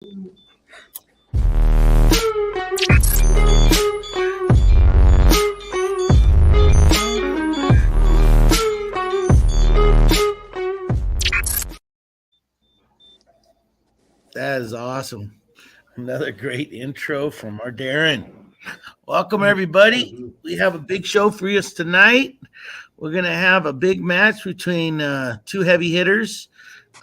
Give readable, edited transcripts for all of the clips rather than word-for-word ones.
That is awesome. Another great intro from our Darren. Welcome, everybody. We have a big show for us tonight. We're going to have a big match between two heavy hitters.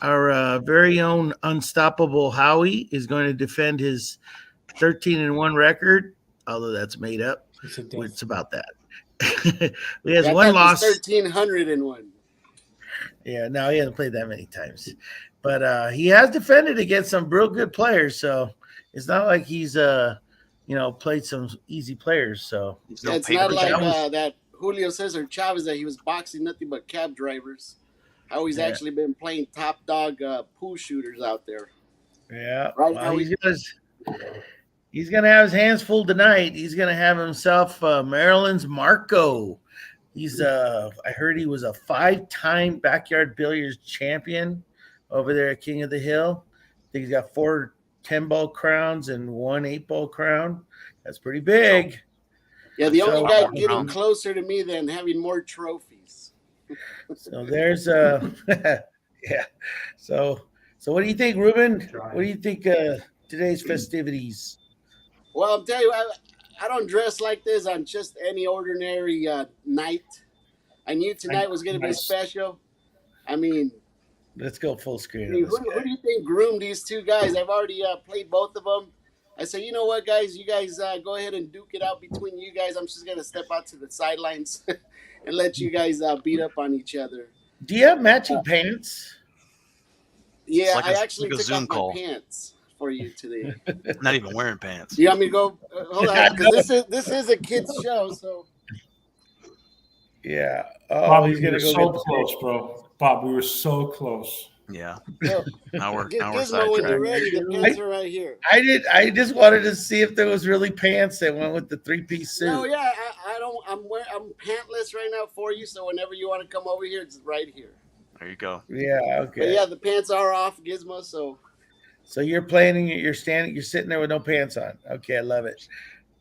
Our very own unstoppable Howie is going to defend his 13-1 record, although that's made up. It's about that. He has one loss. 1,301. Yeah, no, he hasn't played that many times. But he has defended against some real good players, so it's not like he's played some easy players. So it's not like that Julio Cesar Chavez that he was boxing nothing but cab drivers. How he's actually been playing top dog pool shooters out there. Yeah, right now he's gonna have his hands full tonight. He's gonna have himself Maryland's Marko. He's I heard he was a 5-time backyard billiards champion over there at King of the Hill. I think he's got 4 10-ball crowns and 1 8-ball crown. That's pretty big. Yeah, the only guy getting closer to me than having more trophies. So there's yeah. So what do you think, Ruben? What do you think today's festivities? Well, I'll tell you, I don't dress like this on just any ordinary night. I knew tonight was going to be special. I mean, let's go full screen. Who do you think groomed these two guys? I've already played both of them. I say, you know what, guys? You guys go ahead and duke it out between you guys. I'm just going to step out to the sidelines and let you guys beat up on each other. Do you have matching pants? Yeah, I actually took off my pants for you today. Not even wearing pants. You want me to go? Hold on, because this is a kid's show, so. Yeah. Oh, Bob, he's gonna go so close, bro. Bob, we were so close. Yeah. Now we're Gizmo, when you're ready, the pants are right here. I just wanted to see if there was really pants that went with the 3-piece suit. No, yeah, I'm pantless right now for you. So whenever you want to come over here, it's right here. There you go. Yeah. Okay. But yeah, the pants are off, Gizmo. So you're playing and you're sitting there with no pants on. Okay, I love it.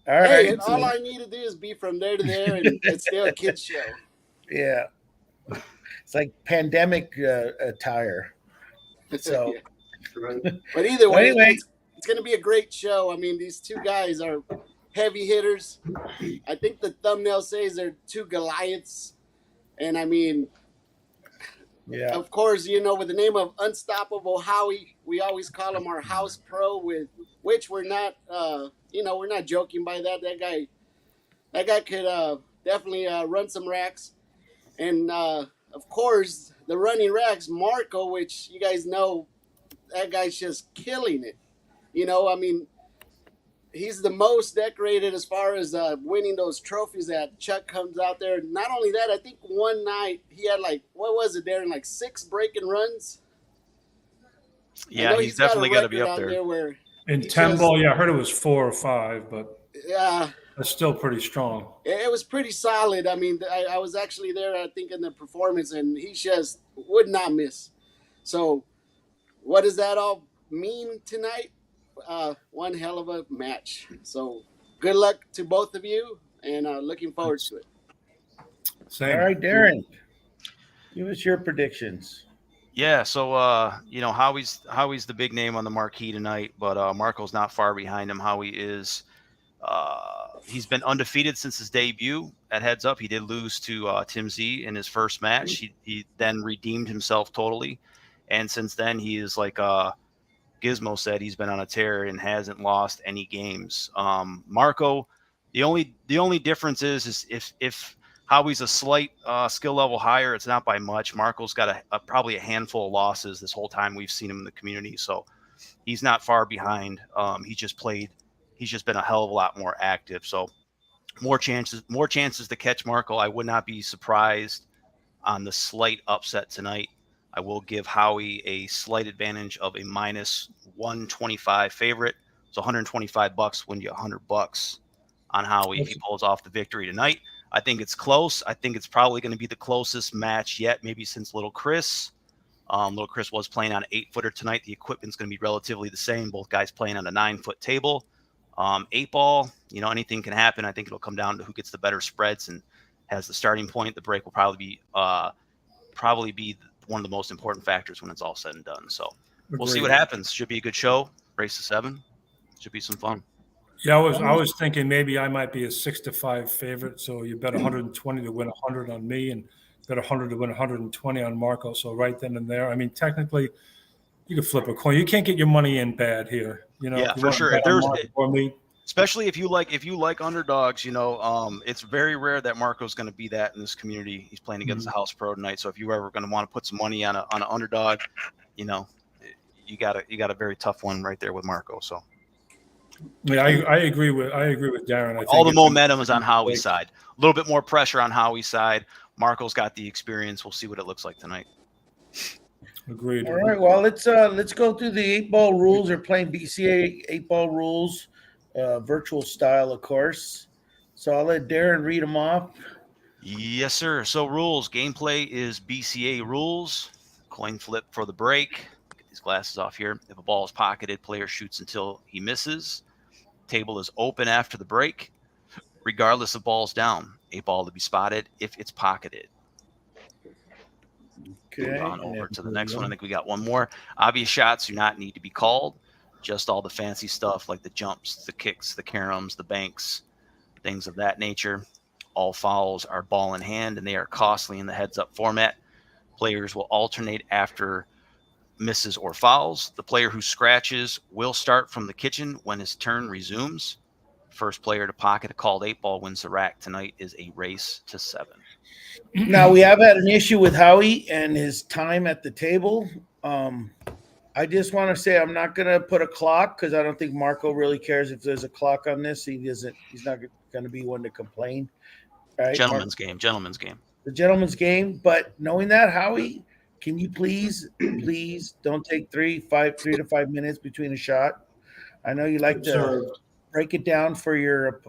All right. And all I need to do is be from there to there, and it's still a kid's show. Yeah. It's like pandemic attire. So, yeah. But either way, anyway, it's going to be a great show. I mean, these two guys are heavy hitters. I think the thumbnail says they're two Goliaths. And I mean, yeah. Of course, with the name of Unstoppable Howie, we always call him our house pro, with which we're not, we're not joking by that. That guy could definitely run some racks. And, of course, the running racks, Marko, which you guys know, that guy's just killing it. I mean, he's the most decorated as far as winning those trophies that Chuck comes out there. Not only that, I think one night he had what was it, Darren, 6 breaking runs? Yeah, he's definitely got to be up there. In 10-ball, yeah, I heard it was 4 or 5, but yeah. That's still pretty strong. It was pretty solid. I mean, I was actually there, I think, in the performance, and he just would not miss. So what does that all mean tonight? One hell of a match. So good luck to both of you, and looking forward to it. Same. All right, Darren, give us your predictions. Yeah, so Howie's the big name on the marquee tonight, but Marko's not far behind him. Howie is. He's been undefeated since his debut at Heads Up. He did lose to Tim Z in his first match. He then redeemed himself totally, and since then he is like Gizmo said, he's been on a tear and hasn't lost any games. Marko, the only difference is if Howie's a slight skill level higher, it's not by much. Marko's got probably a handful of losses this whole time we've seen him in the community, so he's not far behind. He's just been a hell of a lot more active. So more chances to catch Marko. I would not be surprised on the slight upset tonight. I will give Howie a slight advantage of a -125 favorite. So $125 win you $100 on Howie if he pulls off the victory tonight. I think it's close. I think it's probably going to be the closest match yet, maybe since Little Chris. Little Chris was playing on an 8-footer tonight. The equipment's going to be relatively the same. Both guys playing on a 9-foot table. 8 ball, anything can happen. I think it'll come down to who gets the better spreads and has the starting point. The break will probably be one of the most important factors when it's all said and done. So we'll see what happens. Should be a good show. Race to 7. Should be some fun. Yeah, I was thinking maybe I might be a 6-5 favorite. So you bet 120 to win 100 on me, and bet 100 to win 120 on Marko. So right then and there, I mean, technically, you could flip a coin. You can't get your money in bad here. Yeah, for sure. If there's, especially if you like underdogs, it's very rare that Marko's going to be that in this community. He's playing against the house pro tonight. So if you're ever going to want to put some money on an underdog, you got a very tough one right there with Marko. So. Yeah, I agree with Darren. I think all the momentum is on Howie's side. A little bit more pressure on Howie's side. Marko's got the experience. We'll see what it looks like tonight. Agreed. All right. Well, let's go through the 8-ball rules. They're playing BCA 8-ball rules, virtual style, of course. So I'll let Darren read them off. Yes, sir. So rules. Gameplay is BCA rules. Coin flip for the break. Get these glasses off here. If a ball is pocketed, player shoots until he misses. Table is open after the break, regardless of balls down. 8 ball to be spotted if it's pocketed. Okay. Move on over to the next one. I think we got one more. Obvious shots do not need to be called. Just all the fancy stuff like the jumps, the kicks, the caroms, the banks, things of that nature. All fouls are ball in hand, and they are costly in the heads-up format. Players will alternate after misses or fouls. The player who scratches will start from the kitchen when his turn resumes. First player to pocket a called 8-ball wins the rack. Tonight is a race to 7. Now, we have had an issue with Howie and his time at the table. I just want to say I'm not going to put a clock because I don't think Marko really cares if there's a clock on this. He's not going to be one to complain. Right? Gentleman's game. The gentleman's game. But knowing that, Howie, can you please don't take 3 to 5 minutes between a shot? I know you like to break it down for your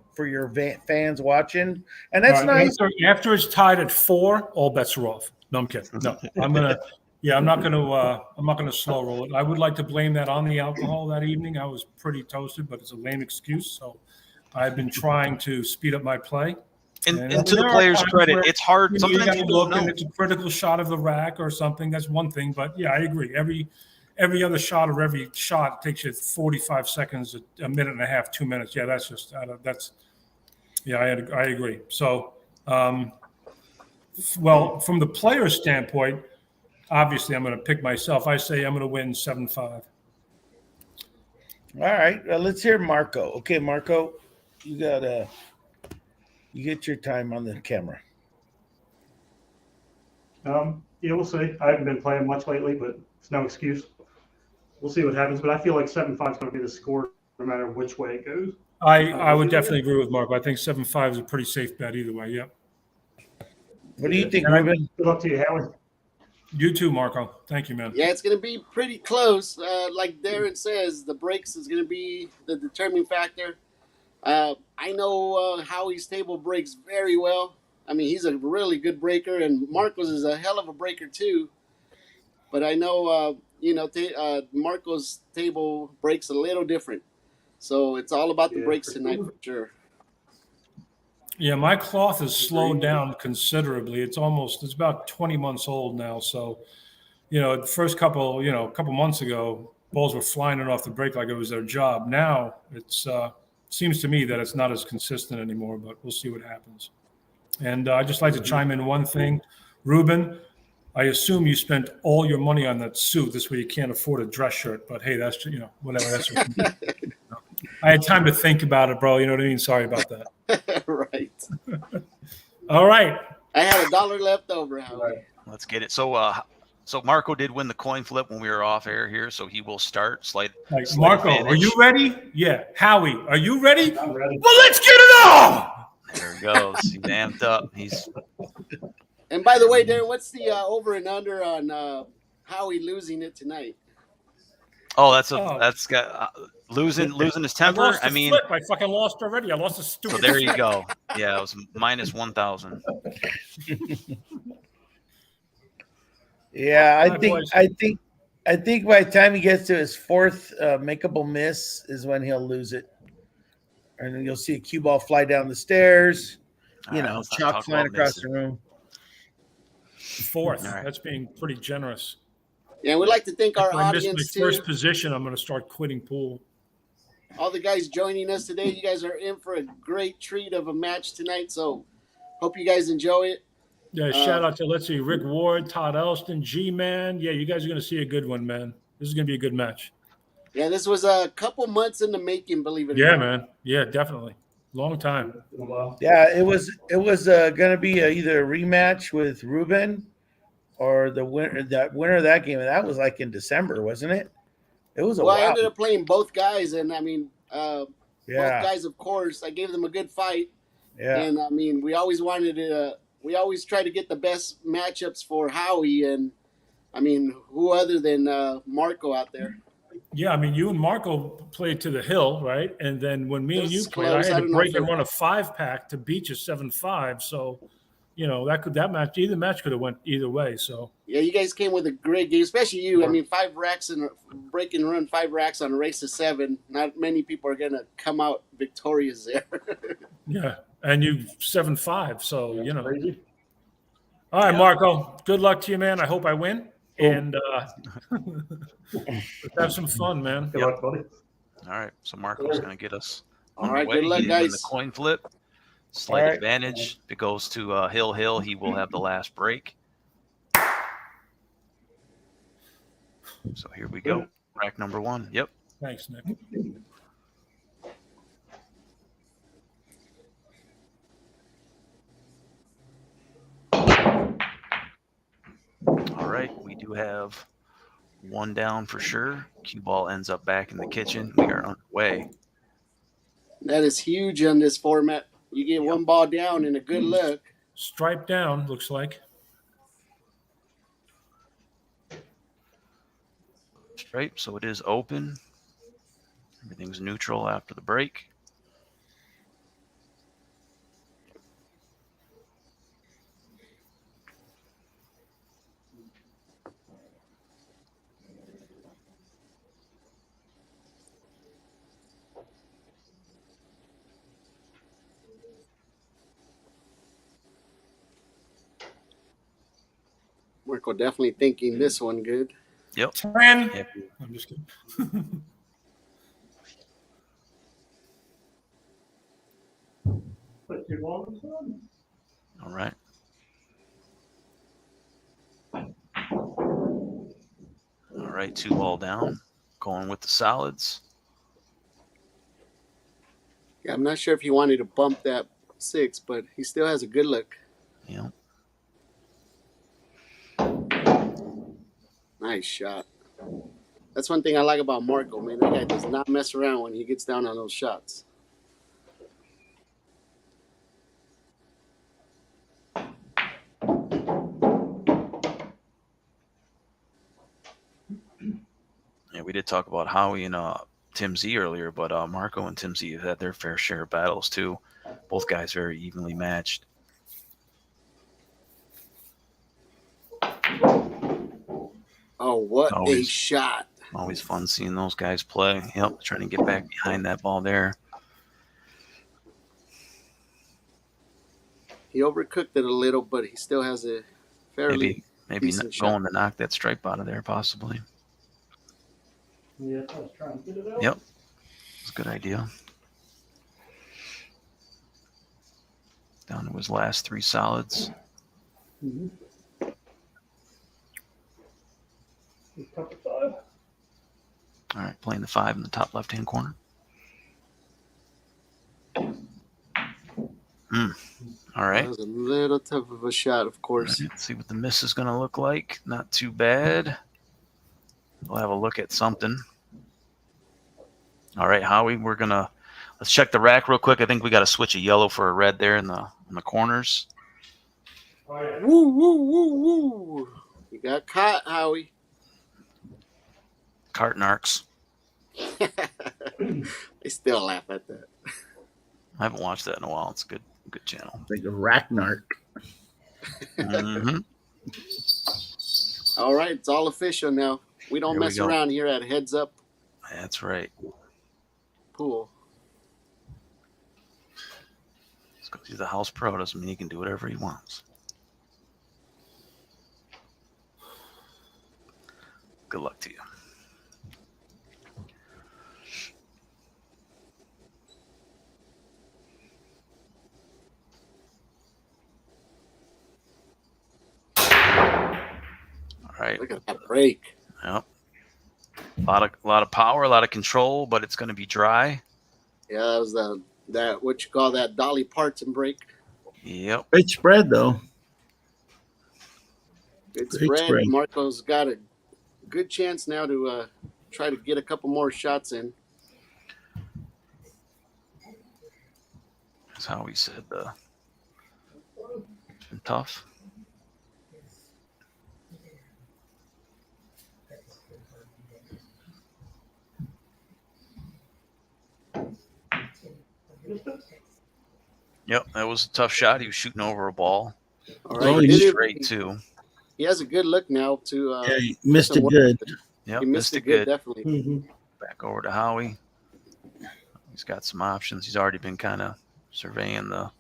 fans watching, and that's nice. After it's tied at 4, all bets are off. No, I'm kidding. No, I'm not gonna slow roll it. I would like to blame that on the alcohol that evening. I was pretty toasted, but it's a lame excuse. So I've been trying to speed up my play. And to the player's credit, it's hard. Sometimes you look and it's a critical shot of the rack or something. That's one thing, but yeah, I agree. Every other shot or every shot takes you 45 seconds, a minute and a half, 2 minutes. Yeah, that's just I agree. So, well, from the player's standpoint, obviously I'm going to pick myself. I say I'm going to win 7-5. All right, let's hear Marko. Okay, Marko, you get your time on the camera. Yeah, we'll see. I haven't been playing much lately, but it's no excuse. We'll see what happens, but I feel like 7-5 is going to be the score no matter which way it goes. I would definitely agree with Marko. I think 7-5 is a pretty safe bet either way. Yep. What do you think, Ruben? Good luck to you, Howie. You too, Marko. Thank you, man. Yeah, it's going to be pretty close. Like Darren says, the breaks is going to be the determining factor. I know Howie's table breaks very well. I mean, he's a really good breaker, and Marko's is a hell of a breaker too. But I know, Marko's table breaks a little different. So it's all about the breaks tonight for sure. Yeah, my cloth has slowed down considerably. It's about 20 months old now. So, the first couple months ago, balls were flying off the break like it was their job. Now it's seems to me that it's not as consistent anymore, but we'll see what happens. And I'd just like to chime in one thing. Ruben, I assume you spent all your money on that suit. This way you can't afford a dress shirt, but hey, that's, whatever. That's I had time to think about it, bro. You know what I mean? Sorry about that. Right. All right. I had $1 left over, Howie. Right. Let's get it. So Marko did win the coin flip when we were off air here, so he will start. Marko, advantage. Are you ready? Yeah. Howie, are you ready? I'm ready. Well, let's get it on. There he goes. He's amped up. And by the way, Darren, what's the over and under on Howie losing it tonight? Oh, that's got losing his temper. I mean, I fucking lost already. I lost a stupid. So there you go. Yeah, it was minus 1,000. Yeah, All right, boys. I think by the time he gets to his fourth makeable miss is when he'll lose it, and then you'll see a cue ball fly down the stairs. All right, let's not Chalk talk flying about across missing. the room. Fourth. All right. That's being pretty generous. Yeah, we'd like to thank our If I miss my audience too. first position, I'm going to start quitting pool. All the guys joining us today. You guys are in for a great treat of a match tonight. So hope you guys enjoy it. Yeah, shout out to, let's see, Rick Ward, Todd Elston, G-Man. Yeah, you guys are going to see a good one, man. This is going to be a good match. Yeah, this was a couple months in the making, believe it or Yeah, not. man. Yeah, definitely. Long time. Yeah, it was going to be either a rematch with Ruben or the winner of that game, and that was like in December, wasn't it? It was a Well, I while. ended up playing both guys, and I mean, both Yeah, guys, of course, I gave them a good fight. yeah. And I mean, we always try to get the best matchups for Howie, and I mean, who other than Marko out there? Yeah, I mean, you and Marko played to the hill, right? And then when me It and you was played, close. I I had don't to know break if and it- run a 5-pack to beat you 7-5. So, you know, either match could have went either way. So Yeah, you guys came with a great game, especially you. I mean, 5 racks and break and run 5 racks on a race of 7. Not many people are gonna come out victorious there. yeah, and you 7-5. So That's you know. crazy. All right, Yeah. Marko. Good luck to you, man. I hope I win. And let's have some fun, man. Good Yep. luck, buddy. All right, so Marco's going to get us All right, underway. good luck, He's in the guys. coin flip. Slight All right. advantage. If it goes to Hill, he will have the last break. So here we go. Rack number 1. Yep. Thanks, Nick. All right, we do have 1 down for sure. Cue ball ends up back in the kitchen. We are underway. That is huge on this format. You get 1 ball down and a good look. Stripe down, looks like. Straight, so it is open. Everything's neutral after the break. Marko definitely thinking this one good. Yep. 10. Yep. I'm just kidding. Put 2 balls on. All right. All right, 2 ball down. Going with the solids. Yeah, I'm not sure if he wanted to bump that 6, but he still has a good look. Yep. Nice shot. That's one thing I like about Marko, man. That guy does not mess around when he gets down on those shots. Yeah, we did talk about Howie and Tim Z earlier, but Marko and Tim Z have had their fair share of battles too. Both guys very evenly matched. Oh, what a Always. shot. Always fun seeing those guys play. Yep, trying to get back behind that ball there. He overcooked it a little, but he still has a fairly Maybe decent going shot. to knock that stripe out of there, possibly. Yeah, I was trying to get it out. Yep, it's a good idea. Down to his last 3 solids. Mm-hmm. Cup of 5. All right, playing the 5 in the top left-hand corner. All right. That was a little tough of a shot, of course. Let's see what the miss is going to look like. Not too bad. We'll have a look at something. All right, Howie, let's check the rack real quick. I think we got to switch a yellow for a red there in the corners. Oh, yeah. Woo, woo, woo, woo. You got caught, Howie. Cart narcs. I still laugh at that. I haven't watched that in a while. It's a good channel. Like a Ragnark. Mm-hmm. All right, it's all official now. We don't Here we mess go. around here at Heads Up That's right. Pool. Just because he's the house pro doesn't mean he can do whatever he wants. Good luck to you. All right. Look at that break. Yep. A lot of power, a lot of control, but it's going to be dry. Yeah, that was that what you call that Dolly Parton break. Yep. Great spread, though. Good Great spread. spread. Marko's got a good chance now to try to get a couple more shots in. That's how we said it's been tough. Yep, that was a tough shot. He was shooting over a ball. All Oh, right, he's he Straight too. He has a good look now to. Yeah, you missed some it work. good. Yep, He missed it good, definitely. Mm-hmm. Back over to Howie. He's got some options. He's already been kind of surveying the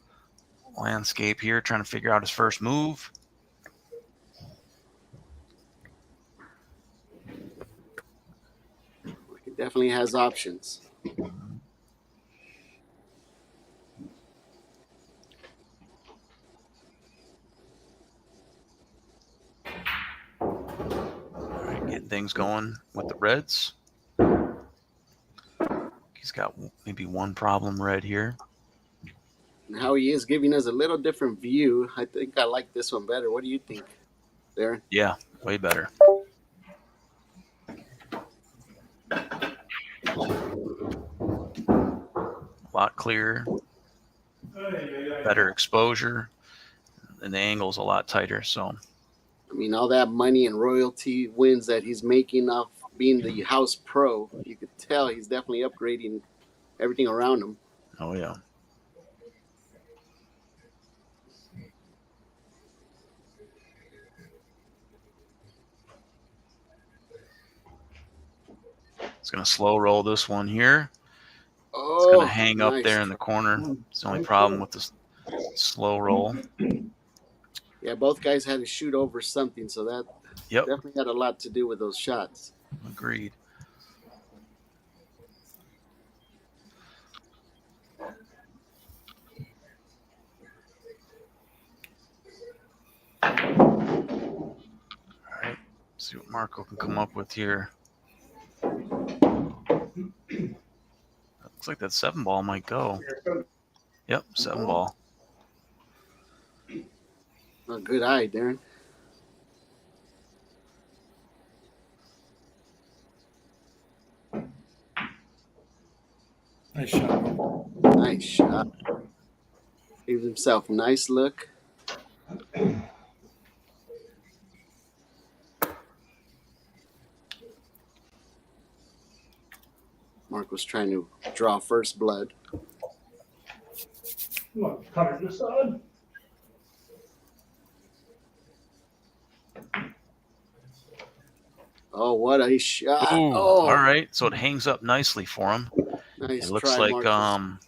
landscape here, trying to figure out his first move. He definitely has options. All right, getting things going with the Reds. He's got maybe one problem red here. And how he is giving us a little different view. I think I like this one better. What do you think, Darren? Yeah, way better. A lot clearer, better exposure, and the angle's a lot tighter. So, I mean, all that money and royalty wins that he's making off being the house pro, you could tell he's definitely upgrading everything around him. oh yeah. It's going to slow roll this one here. It's going to hang up there in the corner. It's the only problem with this slow roll. Yeah, both guys had to shoot over something, so that definitely had a lot to do with those shots. Agreed. All right, see what Marko can come up with here. Looks like that 7-ball might go. Yep, 7-ball. Oh, good eye, Darren. Nice shot. Nice shot. Gave himself a nice look. Marko's trying to draw first blood. Come on, cover this side. Oh, what a shot. Ooh, Oh, all right. So it hangs up nicely for him. nice It looks try, like Marcus.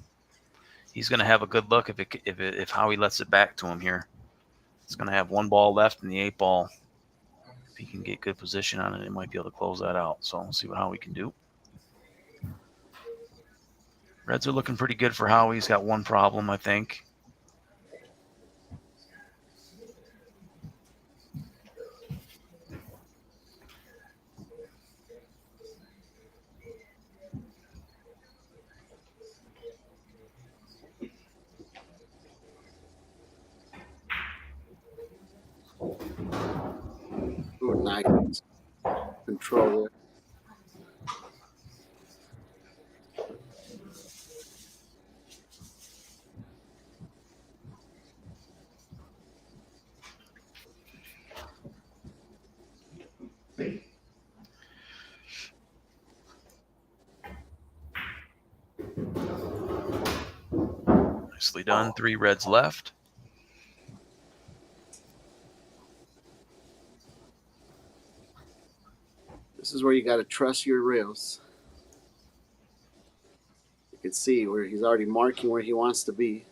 he's going to have a good look if Howie lets it back to him here. It's going to have 1 ball left in the 8-ball. If he can get good position on it, he might be able to close that out. So we'll see what Howie can do. Reds are looking pretty good for Howie. He's got one problem, I think. Ooh, nice control there. Nicely done. 3 Reds left. This is where you got to trust your rails. You can see where he's already marking where he wants to be.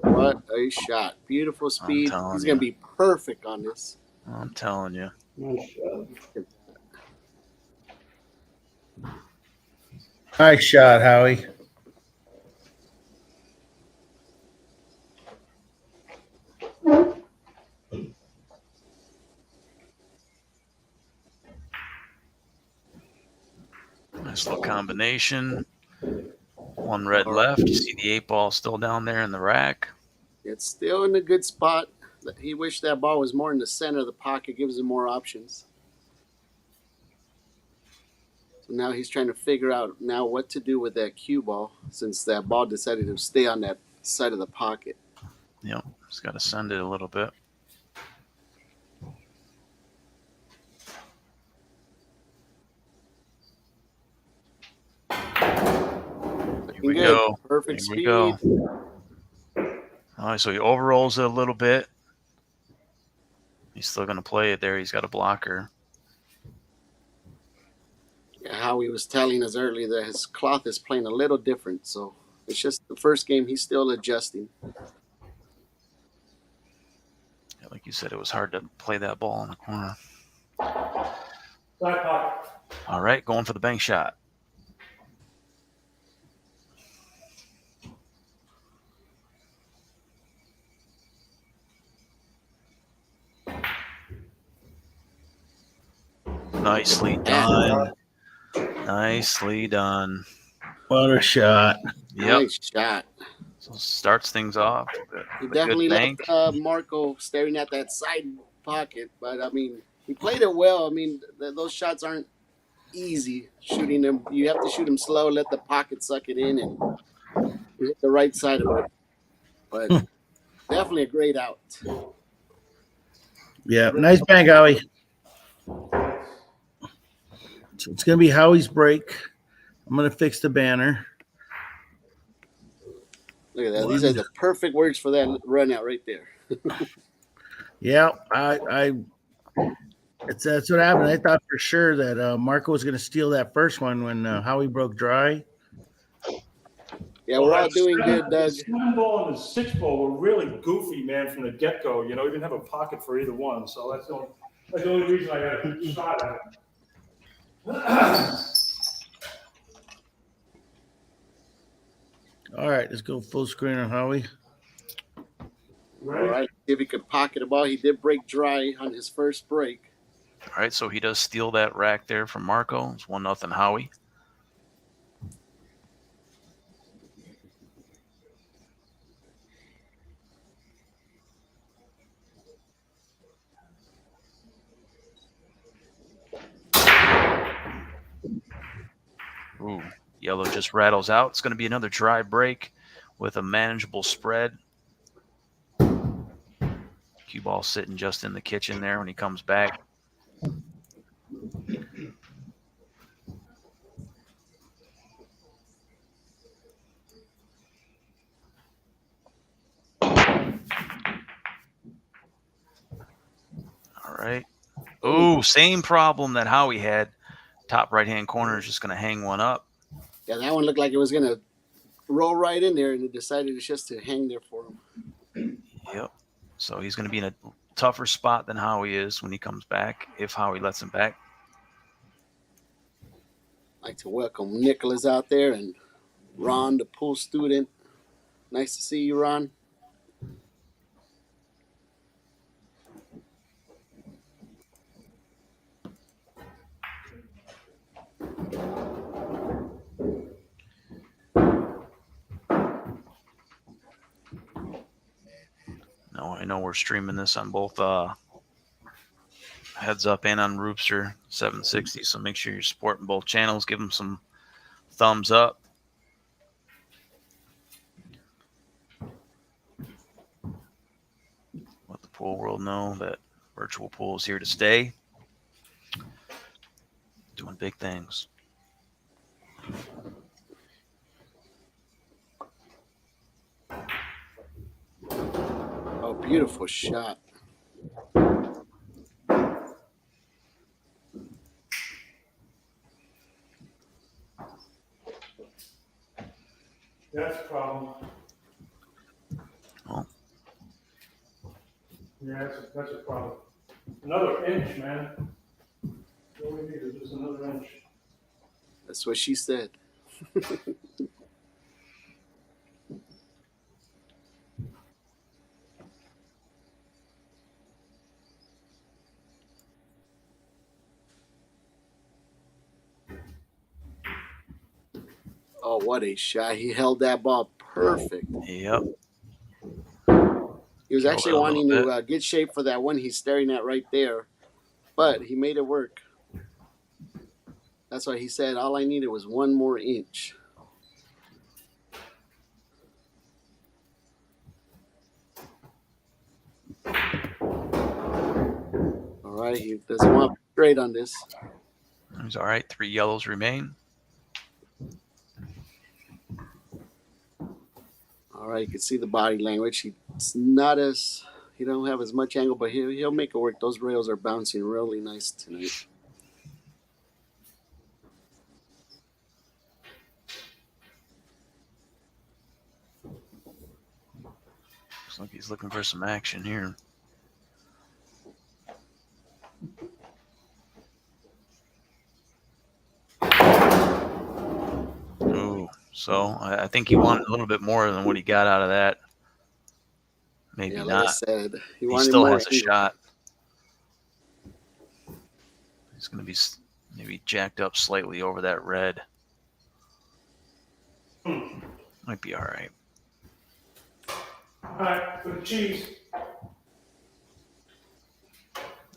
What a shot. Beautiful speed. He's going to be perfect on this. I'm telling you. Nice shot. Nice shot, Howie. Nice little combination. One red left. You see the 8 ball still down there in the rack. It's still in a good spot. He wished that ball was more in the center of the pocket. Gives him more options. So now he's trying to figure out now what to do with that cue ball since that ball decided to stay on that side of the pocket. Yep. He's got to send it a little bit. Here we go. Perfect Here speed. we go. All right, so he overrolls it a little bit. He's still going to play it there. He's got a blocker. Yeah, Howie was telling us earlier that his cloth is playing a little different. So it's just the first game he's still adjusting. Yeah, like you said, it was hard to play that ball in the corner. All right, going for the bank shot. Nicely done. Nicely done. What a shot. Yep. Nice shot. So starts things off. He definitely left Marko staring at that side pocket. But, I mean, he played it well. I mean, those shots aren't easy shooting them. You have to shoot them slow, let the pocket suck it in, and hit the right side of it. But definitely a great out. Yeah, nice bang, Howie. So it's going to be Howie's break. I'm going to fix the banner. Look at that. These are the perfect words for that run out right there. Yeah, that's what happened. I thought for sure that Marko was going to steal that first one when Howie broke dry. Yeah, we're all doing good, Doug. The 7 ball and the 6 ball were really goofy, man, from the get-go. You know, he didn't have a pocket for either one. So that's the only reason I got a shot at it. All right, let's go full screen on Howie. All right, see if he could pocket the ball. He did break dry on his first break. All right, so he does steal that rack there from Marko. It's 1-0 Howie. Ooh, yellow just rattles out. It's going to be another dry break with a manageable spread. Cue ball sitting just in the kitchen there when he comes back. All right. Oh, same problem that Howie had. Top right-hand corner is just going to hang one up. Yeah, that one looked like it was going to roll right in there, and it decided it's just to hang there for him. Yep. So he's going to be in a tougher spot than Howie is when he comes back, if Howie lets him back. I'd like to welcome Nicholas out there and Ron, the pool student. Nice to see you, Ron. No, I know we're streaming this on both Heads Up and on Roopster 760, so make sure you're supporting both channels. Give them some thumbs up. Let the pool world know that virtual pool is here to stay. Doing big things. Beautiful shot. That's a problem. Oh. Yeah, that's a problem. Another inch, man. All we need is just another inch. That's what she said. Oh, what a shot. He held that ball perfect. Yep. He was Killed actually it a wanting little to get shape for that one he's staring at right there, but he made it work. That's why he said all I needed was one more inch. All right, he doesn't want straight on this. He's all right. 3 yellows remain. All right, you can see the body language. He don't have as much angle, but he'll make it work. Those rails are bouncing really nice tonight. Looks like he's looking for some action here. Ooh, so I think he wanted a little bit more than what he got out of that. Maybe Yeah, like not. I said, he He wanted still more has a angle. shot. He's going to be maybe jacked up slightly over that red. Might be all right. All right, for the cheese.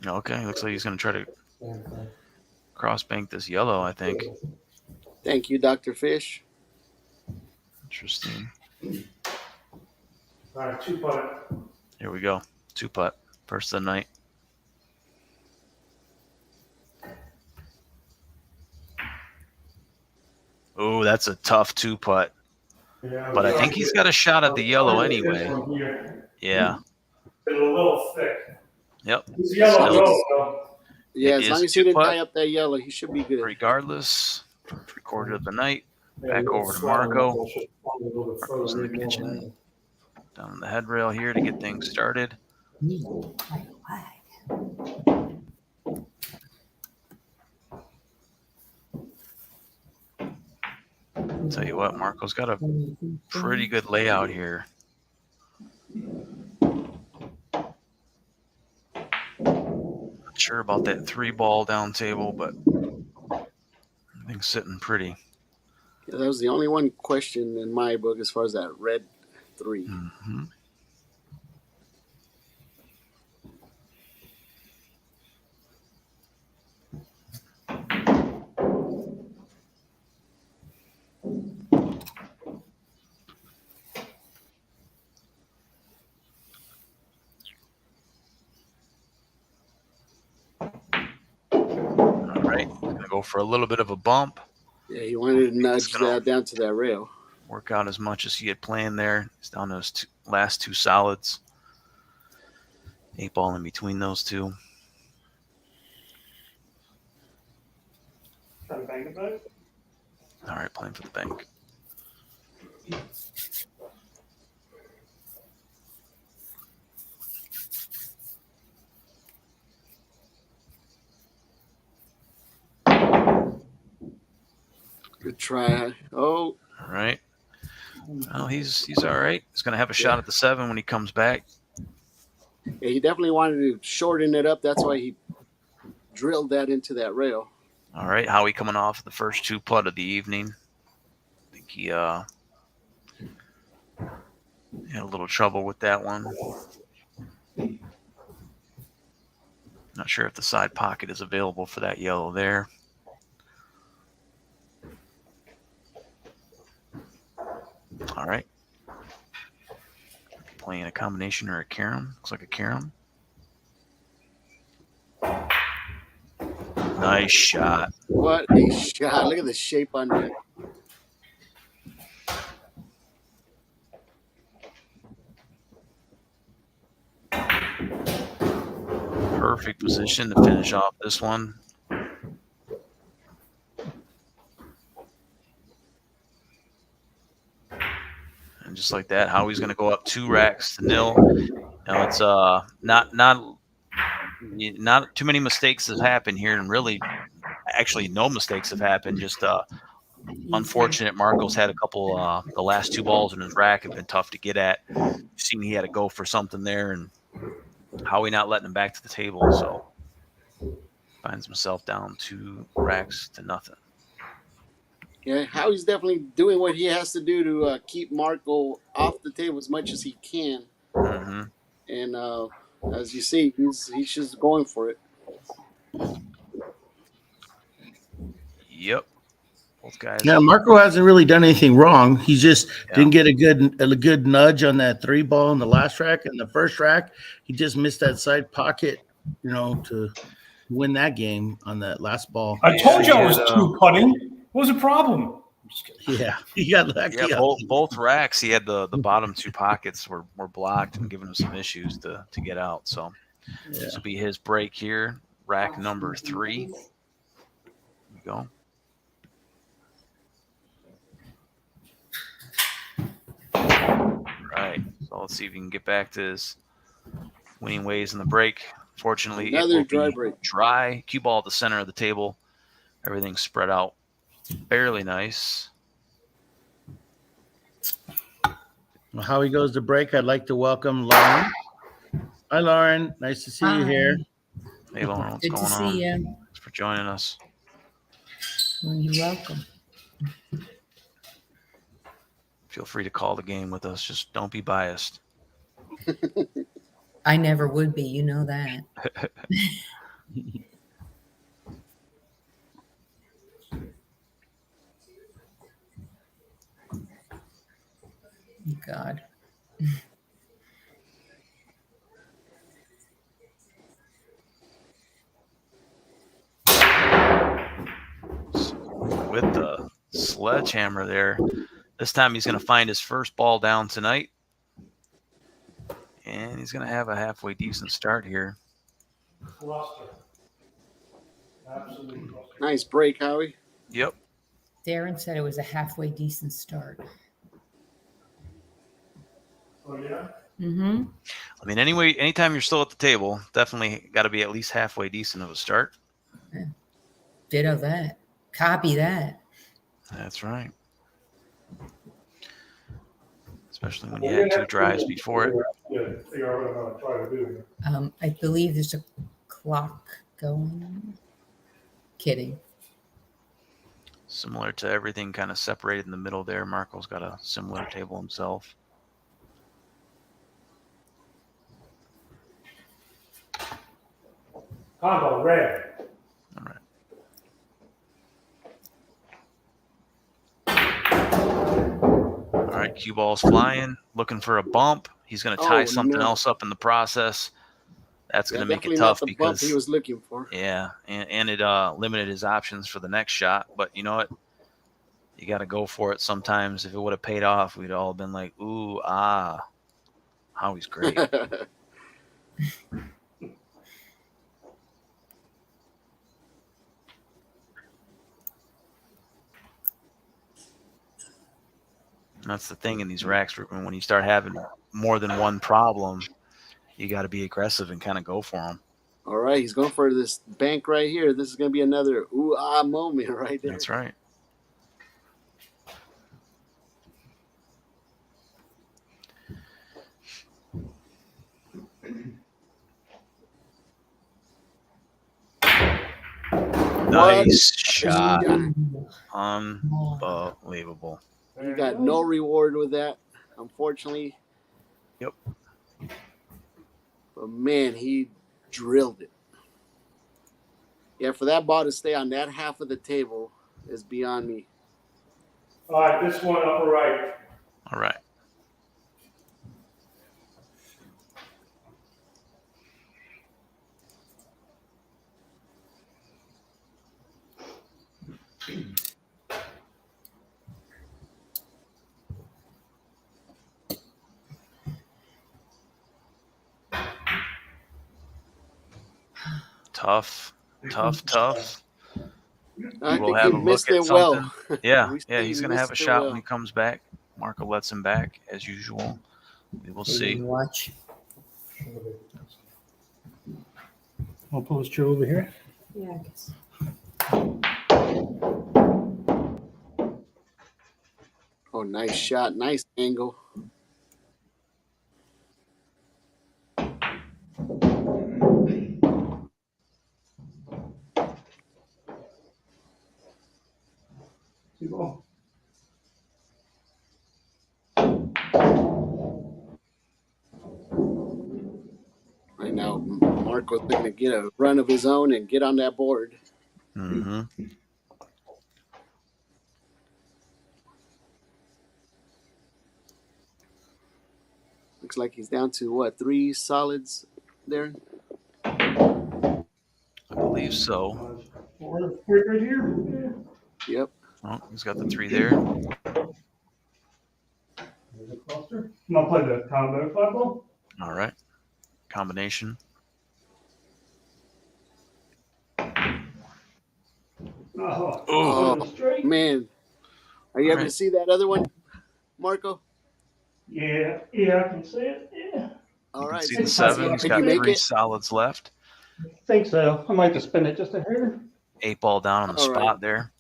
Okay, looks like he's going to try to cross bank this yellow, I think. Thank you, Dr. Fish. Interesting. All right, 2-putt. Here we go. 2-putt. First of the night. Oh, that's a tough 2-putt. Yeah, But I think he's got a shot at the yellow anyway. Yeah. It's a little thick. Yep. It's yellow Still- gold, though. Yeah, It as long is as he didn't 2-putt. tie up that yellow, he should be good. Regardless, recorded of the night. Yeah, Back a little over to swelling Marko. up, just a little bit Marko's in further, the need more kitchen. angle. Down on the head rail here to get things started. I'll tell you what, Marko's got a pretty good layout here. Not sure about that 3-ball down table, but everything's sitting pretty. Yeah, that was the only one question in my book as far as that red 3. Mm-hmm. All right, gonna go for a little bit of a bump. Yeah, he wanted to nudge gonna- that down to that rail. Work out as much as he had planned there. He's down to his last 2 solids. 8-ball in between those two. Try to bang it back. All right, playing for the bank. Good try. Oh, All right. Well, he's all right. He's going to have a shot at the 7 when he comes back. yeah, he definitely wanted to shorten it up. That's why he drilled that into that rail. All right, Howie coming off the first 2-putt of the evening. I think he had a little trouble with that one. Not sure if the side pocket is available for that yellow there. All right. Playing a combination or a carom. Looks like a carom. Nice shot. What a shot. Look at the shape on that. perfect position to finish off this one. And just like that, Howie's going to go up 2 racks to 0. Now it's not too many mistakes have happened here, and really, actually, no mistakes have happened. Just unfortunate. Marko's had a couple. The last 2 balls in his rack have been tough to get at. You've seen he had to go for something there, and Howie not letting him back to the table, so finds himself down 2 racks to nothing. Yeah, Howie's definitely doing what he has to do to keep Marko off the table as much as he can. Mm-hmm. And as you see, he's just going for it. Yep. Both guys. Yeah, Marko hasn't really done anything wrong. He just didn't get a good nudge on that 3 ball in the last rack. And the first rack, he just missed that side pocket, to win that game on that last ball. I told you I was 2 putting. What was the problem? I'm just kidding. Yeah, he got lucky. Yeah, both racks, he had the bottom 2 pockets were blocked and giving him some issues to get out. So this will be his break here. Rack number 3. Here we go. Right. So let's see if he can get back to his winning ways in the break. Fortunately, Another it will dry be break. dry. Cue ball at the center of the table. Everything's spread out fairly nice. Well, how he goes to break, I'd like to welcome Lauren. Hi, Lauren. Nice to see you here. Hey, Lauren, what's going on? Good to see you. Thanks for joining us. Well, you're welcome. Feel free to call the game with us. Just don't be biased. I never would be. You know that. God. With the sledgehammer there. This time he's going to find his first ball down tonight. And he's going to have a halfway decent start here. Cluster. Absolute cluster. Nice break, Howie. Yep. Darren said it was a halfway decent start. Oh, yeah? Mm-hmm. I mean, anytime you're still at the table, definitely got to be at least halfway decent of a start. Ditto that. Copy that. That's right. Especially when you had 2 drives before it. Yeah, figure out what I'm going to try to do here. I believe there's a clock going. Kidding. Similar to everything kind of separated in the middle there. Marko's got a similar table himself. Combo, red. All right. All right, cue ball's flying, looking for a bump. He's going to tie something else up in the process. That's going to make it tough because bump he was looking for. Yeah, and it limited his options for the next shot. But you know what? You got to go for it sometimes. If it would have paid off, we'd all been like, ooh, Howie's great. That's the thing in these racks, when you start having more than one problem, you got to be aggressive and kind of go for them. All right, he's going for this bank right here. This is going to be another ooh-ah moment right there. That's right. Nice shot. Unbelievable. You got no reward with that, unfortunately. Yep. But, man, he drilled it. Yeah, for that ball to stay on that half of the table is beyond me. All right, this one upper right. All right. Tough. I We'll think have he a look missed at it well. something. Yeah, We yeah, say he's he going to have a missed it shot well. when he comes back. Marko lets him back as usual. We will see. Watch. I'll pull this chair over here. Yeah, I guess. Oh, nice shot. Nice angle. Right now, Marco's looking to get a run of his own and get on that board. Mm-hmm. Looks like he's down to what, 3 solids there? I believe so. Right here. Yep. Oh, he's got the 3 there. There's a cluster. I'm gonna play the combo 5-ball. All right. Combination. Oh, straight. man. Are you All able right. to see that other one, Marco? Yeah, I can see it. Yeah. All You can right. see so the 7. He's Can got you make 3 it? solids left. I think so. I might have to spin it just a hair. 8 ball down on the All right. spot there.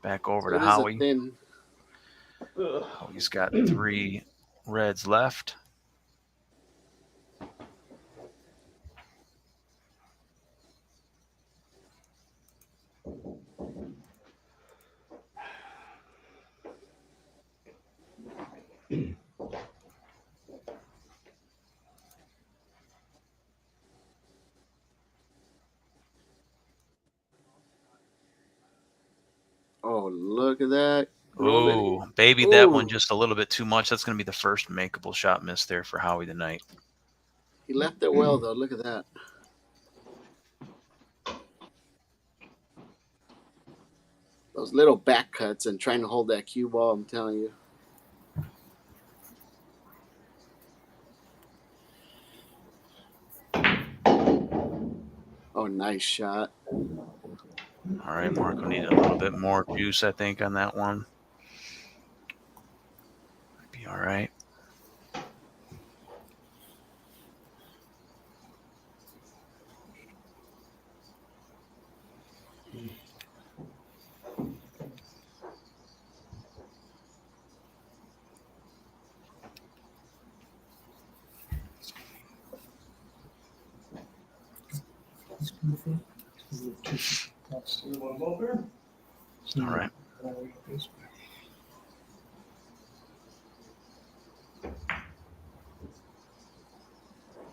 Back over So to it is a Howie. thin. Oh, he's got 3 reds left. Oh, look at that. Rolled it. Oh, baby, that one Ooh. just a little bit too much. That's going to be the first makeable shot miss there for Howie tonight. He left it well, though. Look at that. Those little back cuts and trying to hold that cue ball, I'm telling you. Oh, nice shot. All right, Marko needed a little bit more juice, I think, on that one. Might be all right. One ball there. All right.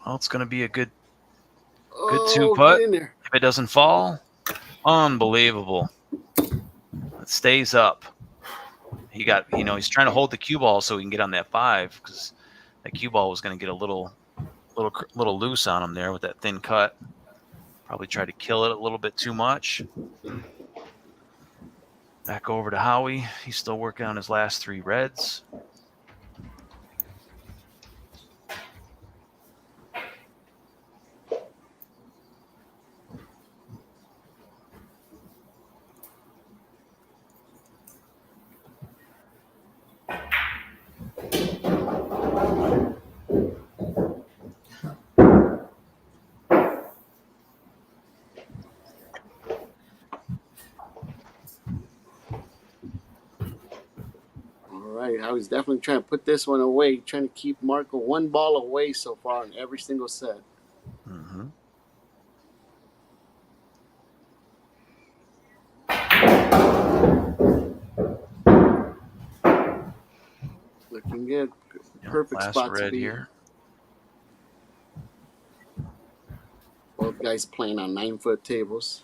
Well, it's going to be a good Oh, 2 putt. get in there. If it doesn't fall, unbelievable. It stays up. He got, he's trying to hold the cue ball so he can get on that 5 because that cue ball was going to get a little loose on him there with that thin cut. Probably tried to kill it a little bit too much. Back over to Howie. He's still working on his last 3 reds. All right, Howie's definitely trying to put this one away, trying to keep Marco 1 ball away so far in every single set. Mm-hmm. Looking good. Yep, Perfect last spot to red be. here. Both guys playing on 9-foot tables.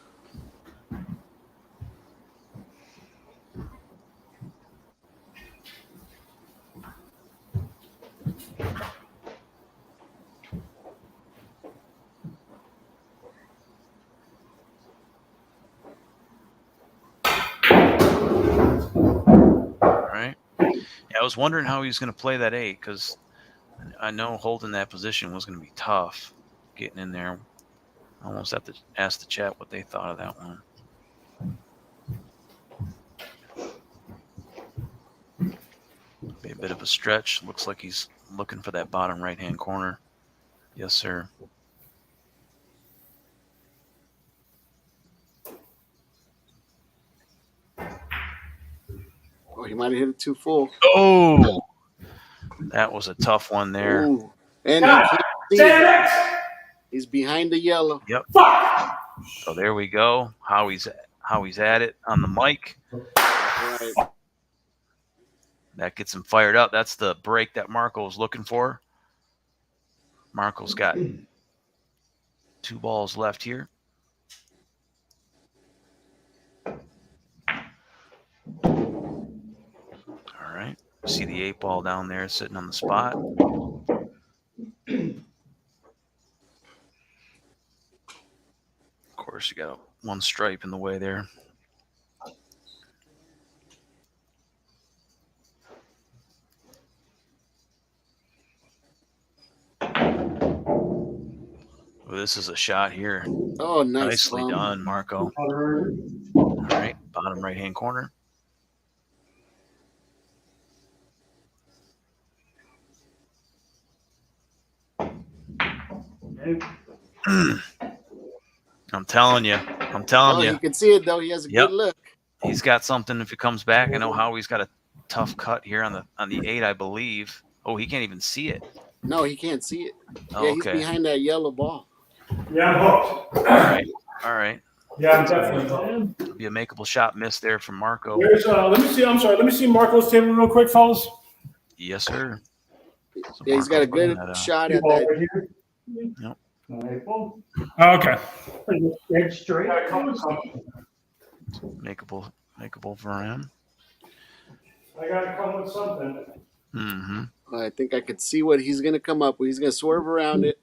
All right. Yeah, I was wondering how he was going to play that 8 because I know holding that position was going to be tough, getting in there. I almost have to ask the chat what they thought of that one. Be a bit of a stretch. Looks like he's looking for that bottom right-hand corner. Yes, sir. Oh, he might have hit it too full. Oh, that was a tough one there. Ooh. And he can't see it. He's behind the yellow. Yep. So there we go. Howie's at it on the mic. Right. That gets him fired up. That's the break that Marko was looking for. Marko's got 2 balls left here. All right. See the 8 ball down there sitting on the spot. Of course, you got 1 stripe in the way there. Well, this is a shot here. Oh, Nicely thumb. done, Marko. All right, bottom right-hand corner. I'm telling you. You can see it, though. He has a good look. He's got something if he comes back. I know Howie's got a tough cut here on the 8, I believe. Oh, he can't even see it. No, he can't see it. Oh, yeah, okay. He's behind that yellow ball. Yeah, I'm hooked. All right. Yeah, I'm definitely hooked. It'll be a makeable shot miss there from Marko. Where's, let me see. I'm sorry. Let me see Marko's table real quick, fellas. Yes, sir. So yeah, he's got a good shot at that. Right here. Yep. Okay. Dead straight. Makeable for him. I got to come with something. Mm-hmm. I think I could see what he's going to come up with. He's going to swerve around it.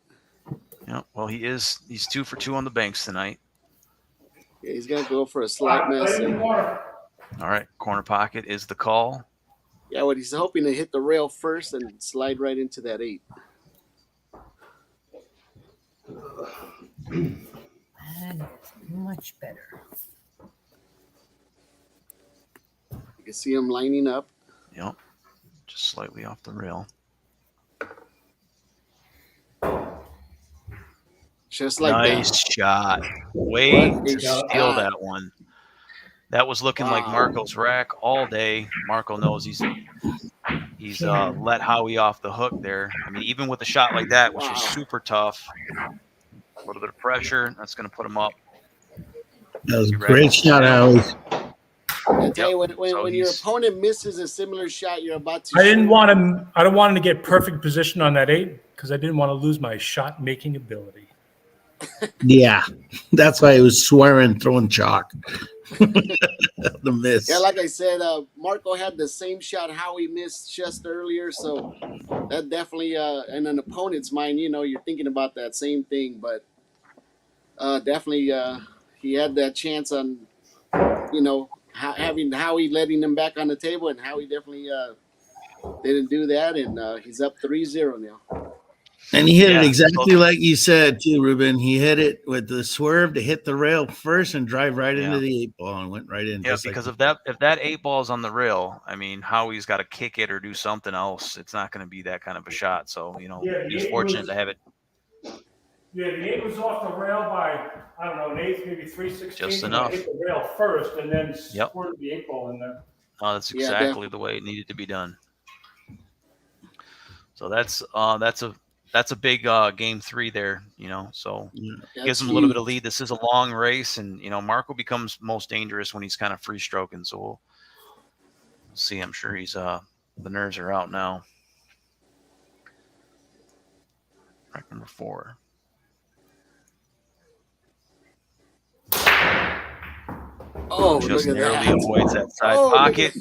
Yeah. Well, he's 2 for 2 on the banks tonight. Yeah, he's going to go for a slight mess. All right. Corner pocket is the call. Yeah, what he's hoping to hit the rail first and slide right into that 8. That is much better. You can see him lining up. Yep. Just slightly off the rail. Just like nice that. Shot. Way to shot. steal that one. That was looking like Marko's rack all day. Marko knows he's let Howie off the hook there. I mean, even with a shot like that, which was super tough, a little bit of pressure, that's going to put him up. That was a great shot, Howie. I tell you, when your opponent misses a similar shot, you're about to. I don't want him to get perfect position on that 8 because I didn't want to lose my shot making ability. Yeah, that's why he was swearing, throwing chalk. The miss. Yeah, like I said, Marko had the same shot Howie missed just earlier, so that definitely, in an opponent's mind, you're thinking about that same thing. But definitely, he had that chance on, having Howie letting him back on the table, and Howie definitely didn't do that, and he's up 3-0 now. And he hit it exactly like you said, too, Ruben. He hit it with the swerve to hit the rail first and drive right into the 8 ball and went right in. Yeah, because if that 8 ball is on the rail, I mean, Howie's got to kick it or do something else. It's not going to be that kind of a shot. So, he's fortunate to have it. Yeah, the 8 was off the rail by, I don't know, an 1/8, maybe 3/16. Just enough. Hit the rail first and then squirted the 8 ball in there. Oh, that's exactly the way it needed to be done. So that's a big game 3 there, so gives him a little bit of lead. This is a long race, and, Marko becomes most dangerous when he's kind of free stroking. So we'll see. I'm sure he's the nerves are out now. Rack number 4. Oh, just look at narrowly that. avoids that side pocket.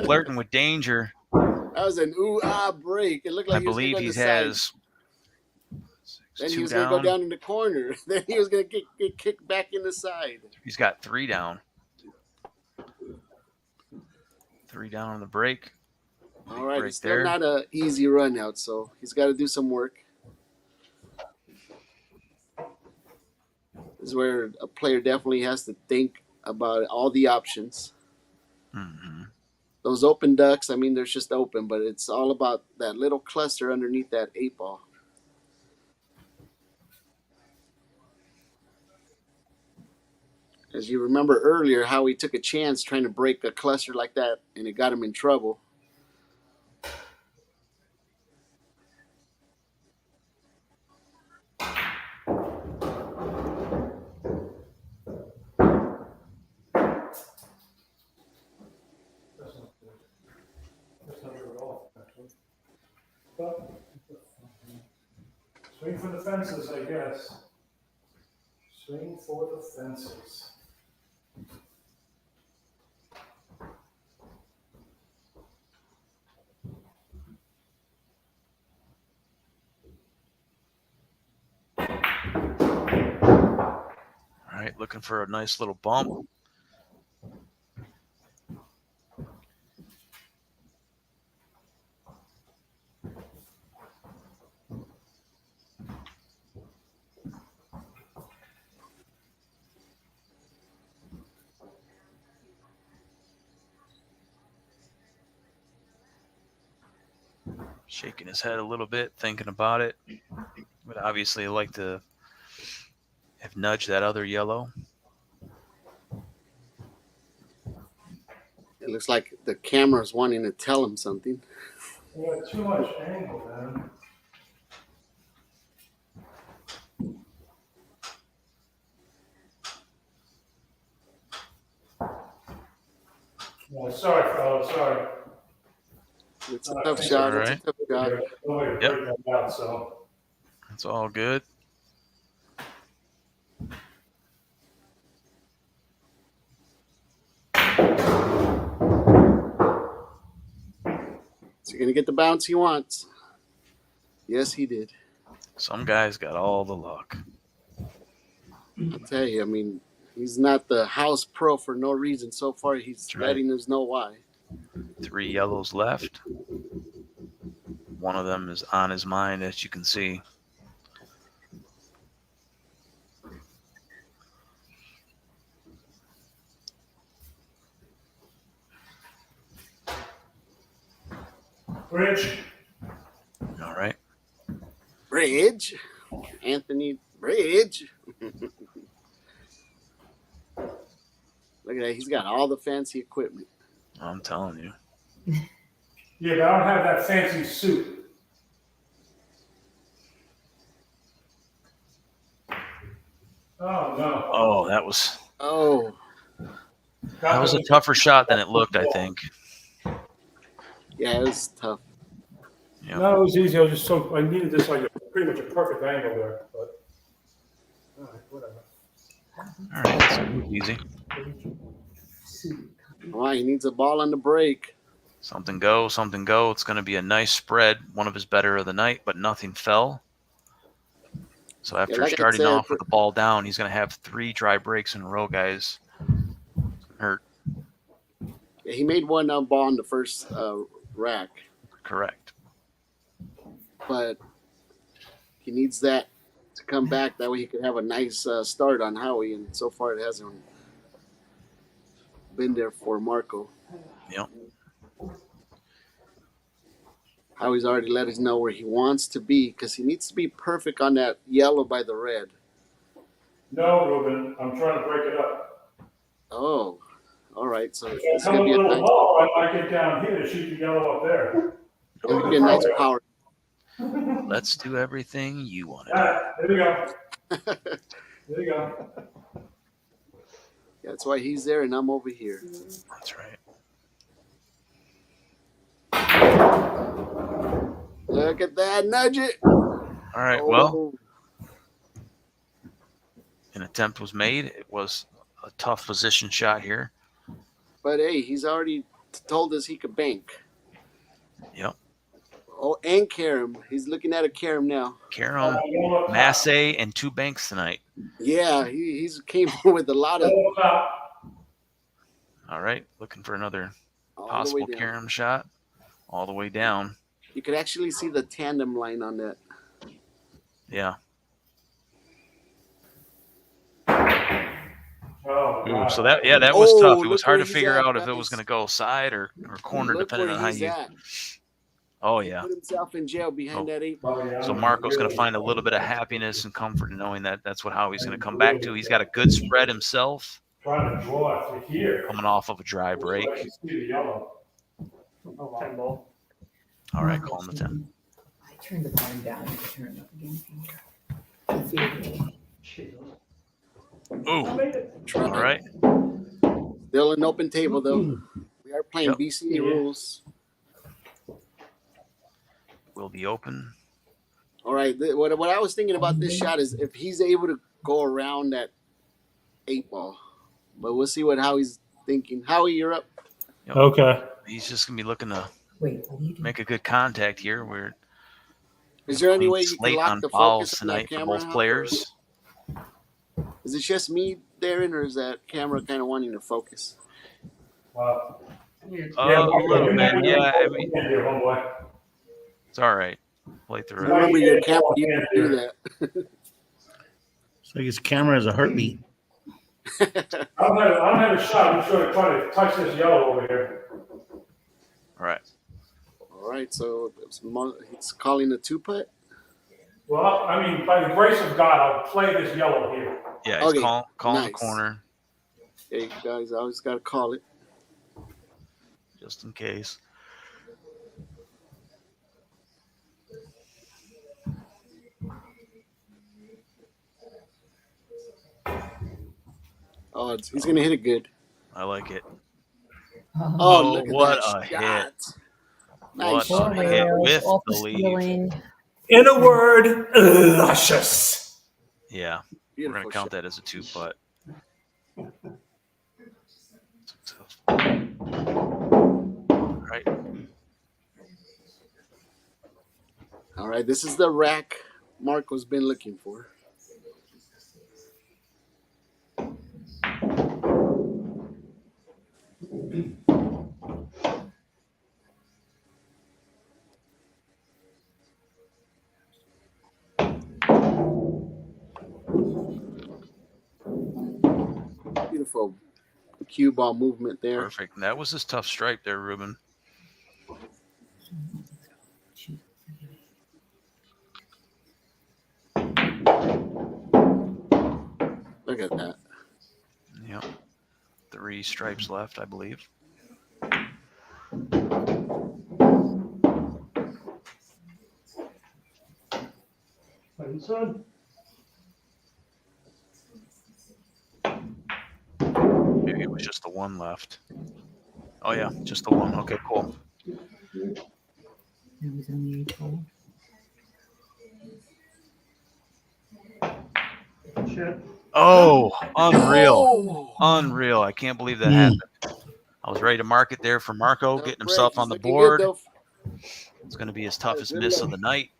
Flirting with danger. That was an break. It looked like I believe he has. Then he was going to go down in the corner. Then he was going to get kicked back in the side. He's got 3 down. 3 down on the break. All right, it's still not an easy run out, so he's got to do some work. is where a player definitely has to think about all the options. Mm-hmm. Those open ducks, I mean, they're just open, but it's all about that little cluster underneath that 8-ball. As you remember earlier, how he took a chance trying to break a cluster like that, and it got him in trouble. That's not good at all, actually. But swing for the fences, I guess. Swing for the fences. All right, looking for a nice little bump. Shaking his head a little bit, thinking about it. Would obviously like to have nudged that other yellow. It looks like the camera's wanting to tell him something. You got too much angle, man. Yeah, sorry, fellas, sorry. It's a tough shot. It's a tough shot. No way to break that out, so. It's all good. Is he going to get the bounce he wants? Yes, he did. Some guys got all the luck. I'll tell you, I mean, he's not the house pro for no reason. So far, he's letting us know why. 3 yellows left. One of them is on his mind, as you can see. Bridge. All right. Bridge. Anthony Bridge. Look at that. He's got all the fancy equipment. I'm telling you. Yeah, but I don't have that fancy suit. Oh, no. Oh, that was a tougher shot than it looked, I think. Yeah, it was tough. Yep. No, it was easy. I needed this like pretty much a perfect angle there, but all right, whatever. All right, so easy. Why he needs a ball on the break. Something go, something go. It's going to be a nice spread, one of his better of the night, but nothing fell. So after like starting off with the ball down, he's going to have 3 dry breaks in a row, guys. Hurt. Yeah, he made one ball on the first rack. Correct. But he needs that to come back. That way he could have a nice start on Howie. And so far it hasn't been there for Marko. Yep. Howie's already let us know where he wants to be because he needs to be perfect on that yellow by the red. No, Ruben, I'm trying to break it up. Oh, all right. So it's going to be a nice ball. I might get down here to shoot the yellow up there. It would be a nice power. Let's do everything you want to do. There we go. There you go. That's why he's there and I'm over here. That's right. Look at that. Nudge it. All right. Well, an attempt was made. It was a tough position shot here. But, hey, he's already told us he could bank. Yep. Oh, and Karam. He's looking at a Karam now. Karam, Massey, and 2 banks tonight. Yeah, he's came with a lot of. All right, looking for another possible Karam shot all the way down. You could actually see the tandem line on that. Yeah. Oh, Ooh, wow. so that was tough. It look was hard where to he's figure at, out if it was guys. going to go side or corner, Look depending where on how he's you. at. Oh He yeah. put himself in jail behind Oh. that 8 ball. Oh, yeah, So I'm Marco's going to really- find a little bit of happiness and comfort in knowing that that's what Howie's going to come back to. He's got a good spread himself, Trying to draw it to here. coming off of a dry break. I can see the yellow. Oh, 10 ball. All right, call him the 10. I turned the volume down and turned it up again. I feel Jesus. Ooh, I made it. all right. Still an open table, though. We are playing Yep. BCA rules. Will be open. All right. What I was thinking about this shot is if he's able to go around that 8 ball. But we'll see what Howie's thinking. Howie, you're up. Yep. Okay. He's just going to be looking to Wait, what are you doing? make a good contact here. We're Is there any clean way you can slate lock on the fouls focus on that tonight for camera? both players. Is it just me, Darren, or is that camera kind of wanting to focus? Wow. A little bit, yeah. I mean, it's all right. Play through it. Remember your camera, you can do that. It's like his camera has a heartbeat. I don't have a shot. I'm sure trying to touch this yellow over here. All right. All right, so he's calling a 2-putt. Well, I mean, by the grace of God, I'll play this yellow here. Yeah, he's Okay, calling the nice. corner Hey, guys, I always got to call it. just in case. Oh, he's going to hit it good. I like it. Oh, look at what that a shot. hit. Nice What shot. a hit with the lead. Stealing. In a word, luscious. Yeah, we're Beautiful going to count shot. that as a 2-putt. All right. All right, this is the rack Marko's been looking for. Beautiful cue ball movement there. Perfect. And that was his tough stripe there, Ruben. Look at that. Yep. 3 stripes left, I believe. Son. Maybe it was just the 1 left. Oh, yeah, just the 1. Okay, cool. It was on the 8 hole. Shit. Oh, unreal. Oh, Unreal. I can't believe that happened. I was ready to mark it there for Marko, getting himself on the Looking board. good, though. It's going to be his toughest Good miss look. of the night.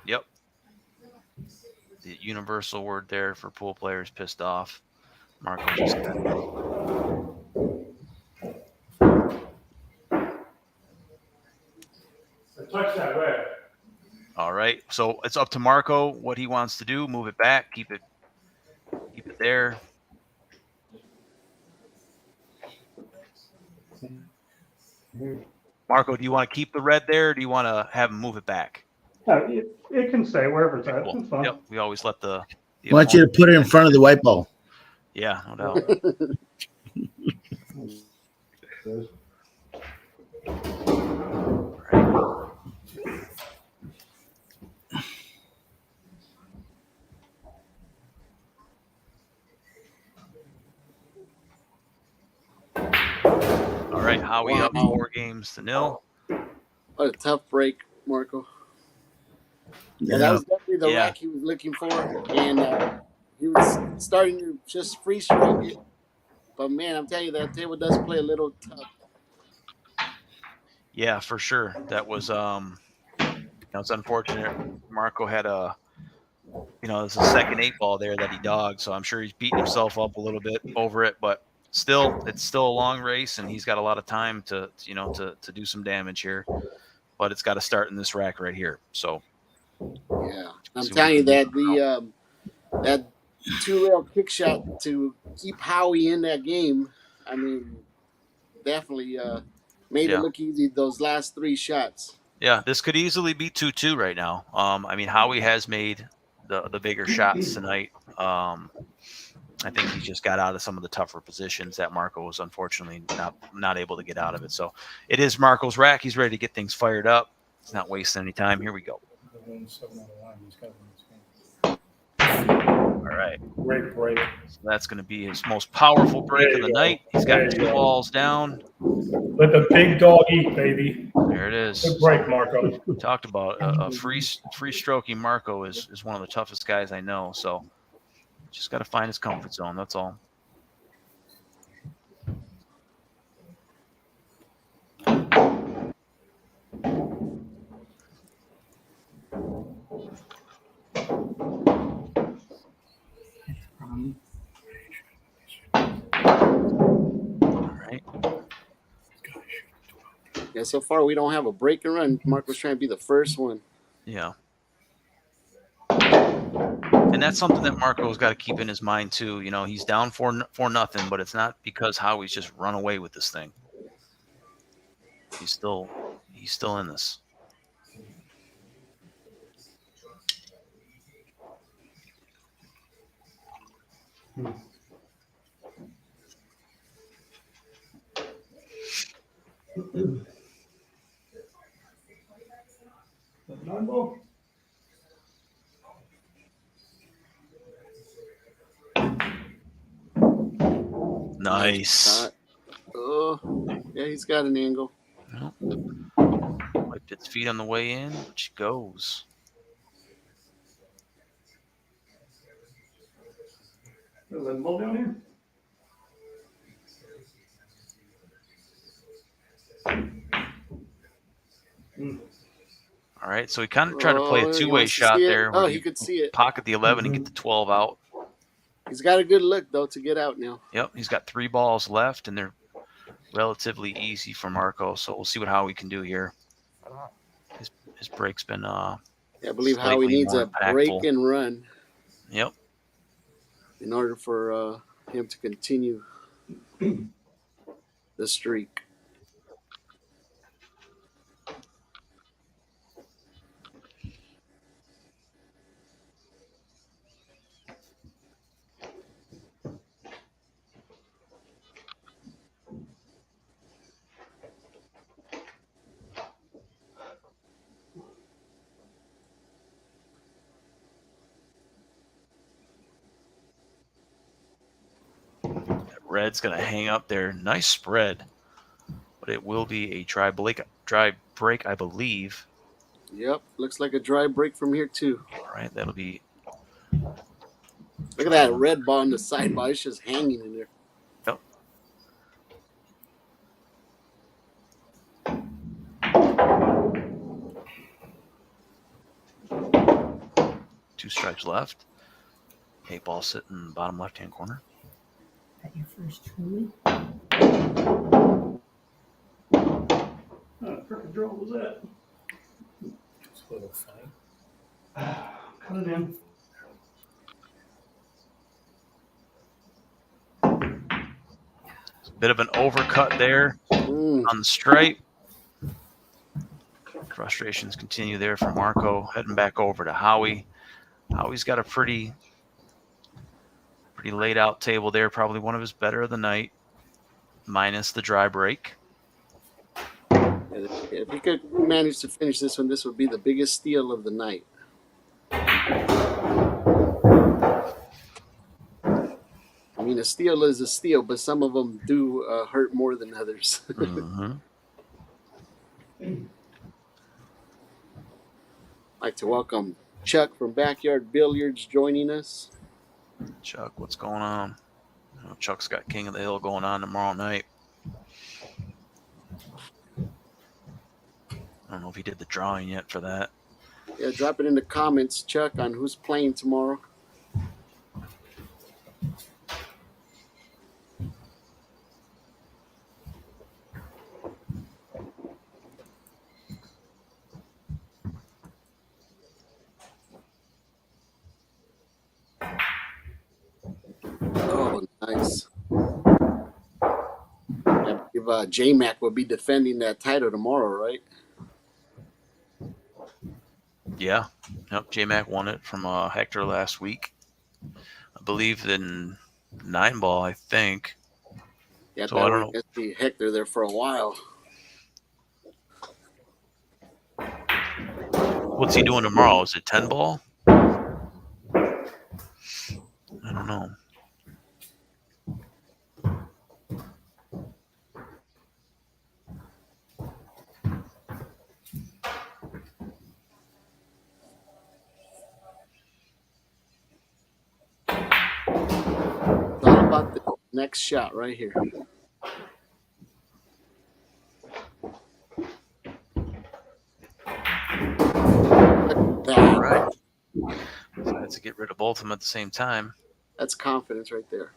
Yep. The universal word there for pool players pissed off. Marko just got Touch that red. all right. So it's up to Marko what he wants to do. Move it back. Keep it there. Marko, do you want to keep the red there, or do you want to have him move it back? No, it can stay wherever it's at. Cool. It's fine. Yep. We always let the I want you to put it in front of the white ball. yeah, no doubt. All right, Howie up Wow. 4-0. What a tough break, Marko. Yeah, Yeah. that was definitely the Yeah. rack he was looking for, and he was starting to just free stroke it. But man, I'm telling you, that table does play a little tough. Yeah, for sure. That was it's unfortunate. Marko had it's a second 8 ball there that he dogged, so I'm sure he's beating himself up a little bit over it, but still, it's still a long race, and he's got a lot of time to do some damage here. But it's got to start in this rack right here. So Yeah, I'm See what telling you we that can that two-rail kick shot to keep Howie in that game. I mean, definitely made it look easy those last 3 shots. Yeah, this could easily be 2-2 right now. I mean, Howie has made the bigger shots tonight. I think he just got out of some of the tougher positions that Marko was unfortunately not able to get out of it. So it is Marko's rack. He's ready to get things fired up. He's not wasting any time. Here we go. All right. Great break. So that's going to be his most powerful break of the night. He's got 2 balls down. Let the big dog eat, baby. There it is. Good break, Marko. We talked about a free stroking Marko is one of the toughest guys I know. So just got to find his comfort zone. That's all. All right. Yeah, so far we don't have a break and run. Marko's trying to be the first one. Yeah. And that's something that Marko's got to keep in his mind too. You know, he's down for nothing, but it's not because Howie's just run away with this thing. He's still in this. Nice. Oh, yeah, he's got an angle. Well, wiped its feet on the way in, but she goes. Is that ball down here? All right, so he kind of tried to play a he two-way wants to shot see it. there. Oh, where he could see it. Pocket the 11 and get the 12 out. He's got a good look, though, to get out now. Yep, he's got 3 balls left, and they're relatively easy for Marko. So we'll see what Howie can do here. His break's been Yeah, I believe slightly Howie needs more a break impactful. and run Yep. in order for him to continue the streak. Red's going to hang up there. Nice spread. But it will be a dry break, I believe. Yep, looks like a dry break from here, too. All right, that'll be... Look at that red ball on the sidebar. It's just hanging in there. Yep. Two strikes left. 8 ball sitting in the bottom left-hand corner. At your first truly. Perfect draw was that? It's a little funny. Cut it in. Bit of an overcut there Mm. on the stripe. Frustrations continue there for Marko. Heading back over to Howie. Howie's got a pretty laid out table there. Probably one of his better of the night, minus the dry break. If he could manage to finish this one, this would be the biggest steal of the night. I mean, a steal is a steal, but some of them do hurt more than others. Mm-hmm. I'd like to welcome Chuck from Backyard Billiards joining us. Chuck, what's going on? I know Chuck's got King of the Hill going on tomorrow night. I don't know if he did the drawing yet for that. Yeah, drop it in the comments, Chuck, on who's playing tomorrow. Nice. If J-Mac will be defending that title tomorrow, right? Yeah. Yep. J-Mac won it from Hector last week. I believe in 9-ball, I think. Yeah, So I don't know. It's the Hector there for a while. What's he doing tomorrow? Is it 10-ball? I don't know. It's all about the next shot right here. All right. So I had to get rid of both of them at the same time. That's confidence right there.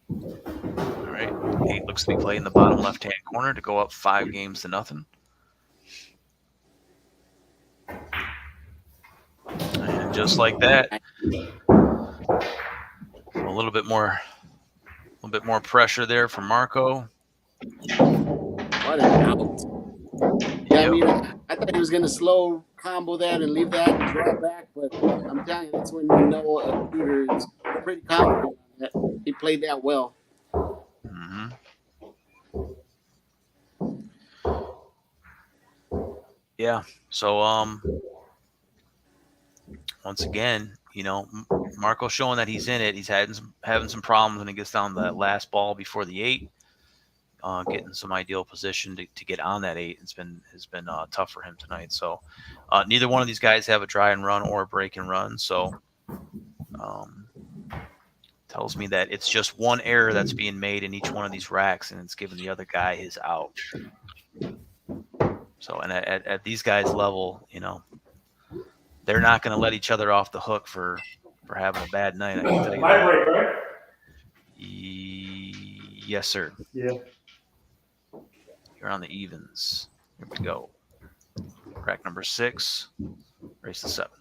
All right. 8 looks to be played in the bottom left-hand corner to go up 5-0. And just like that, a little bit more pressure there from Marko. What an out. Yeah, I mean, I thought he was going to slow combo that and leave that and draw back, but I'm telling you, that's when you know a shooter is pretty confident on that. He played that well. Mm-hmm. Yeah. So, once again, Marko showing that he's in it. He's having some problems when he gets down to that last ball before the 8. Getting some ideal position to get on that 8 has been tough for him tonight. So neither one of these guys have a dry and run or a break and run. So tells me that it's just one error that's being made in each one of these racks, and it's giving the other guy his out. So, and at these guys' level, they're not going to let each other off the hook for having a bad night. I can tell you My that. break, right? Yes, sir. Yeah. You're on the evens. Here we go. Rack number 6, race to 7.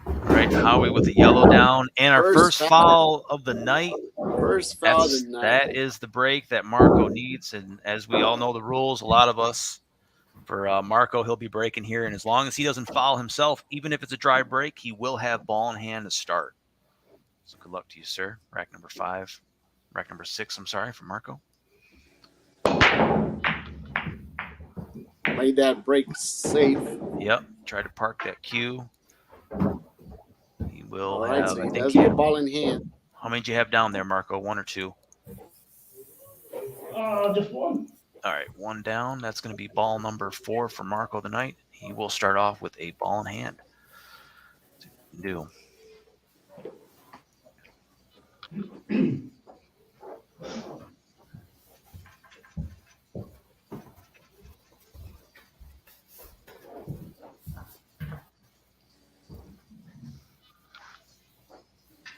All right, Howie with the yellow down, and our first foul of the night. First foul of the night. That is the break that Marko needs, and as we all know the rules, a lot of us, for Marko, he'll be breaking here, and as long as he doesn't foul himself, even if it's a dry break, he will have ball in hand to start. So good luck to you, sir. Rack number 6, I'm sorry, for Marko. Played that break safe. Yep, tried to park that cue. He will All right, have, so I he think does get ball in hand. How many do you have down there, Marko? 1 or 2? Just 1. All right, 1 down. That's going to be ball number 4 for Marko tonight. He will start off with a ball in hand. Do.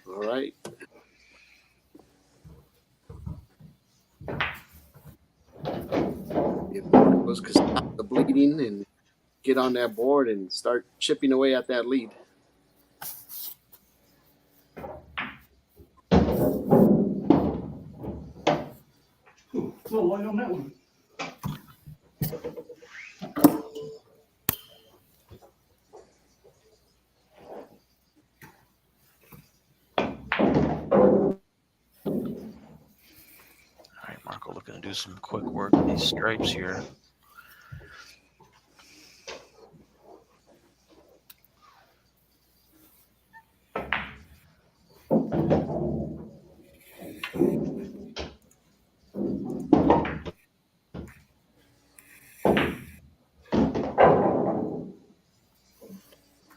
All right. If Marcos could stop the bleeding and get on that board and start chipping away at that lead. Ooh, a little light on that one. All right, Marko looking to do some quick work with these stripes here.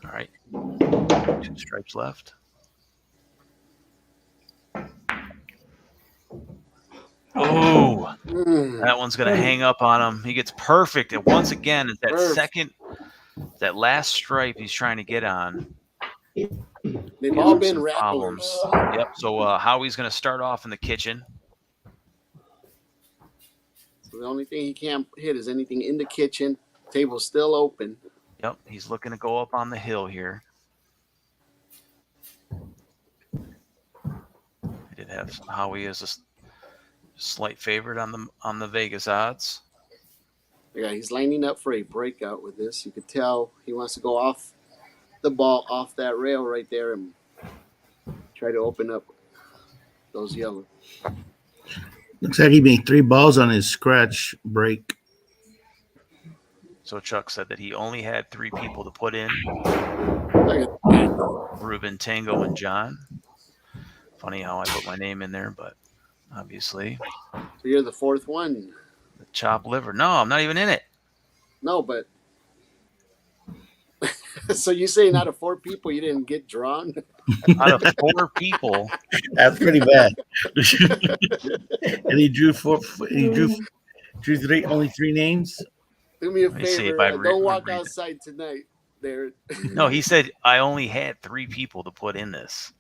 All right, 2 stripes left. Oh, that one's going to hang up on him. He gets perfect. And once again, it's that last stripe he's trying to get on. They've all been rattlers. Yep. So Howie's going to start off in the kitchen. So the only thing he can't hit is anything in the kitchen. Table's still open. Yep, he's looking to go up on the hill here. I did have Howie as a slight favorite on the Vegas odds. Yeah, he's lining up for a breakout with this. You could tell he wants to go off the ball, off that rail right there, and try to open up those yellow. Looks like he made 3 balls on his scratch break. So Chuck said that he only had 3 people to put in. Look at that. Ruben, Tango, and John. Funny how I put my name in there, but obviously. So you're the 4th one. The chopped liver. No, I'm not even in it. No, but so you saying out of 4 people you didn't get drawn? Out of 4 people. That's pretty bad. And he drew 4. He drew 3. Only 3 names. Do me a Let me see if favor. I Don't walk read it. outside tonight, there. No, he said I only had 3 people to put in this.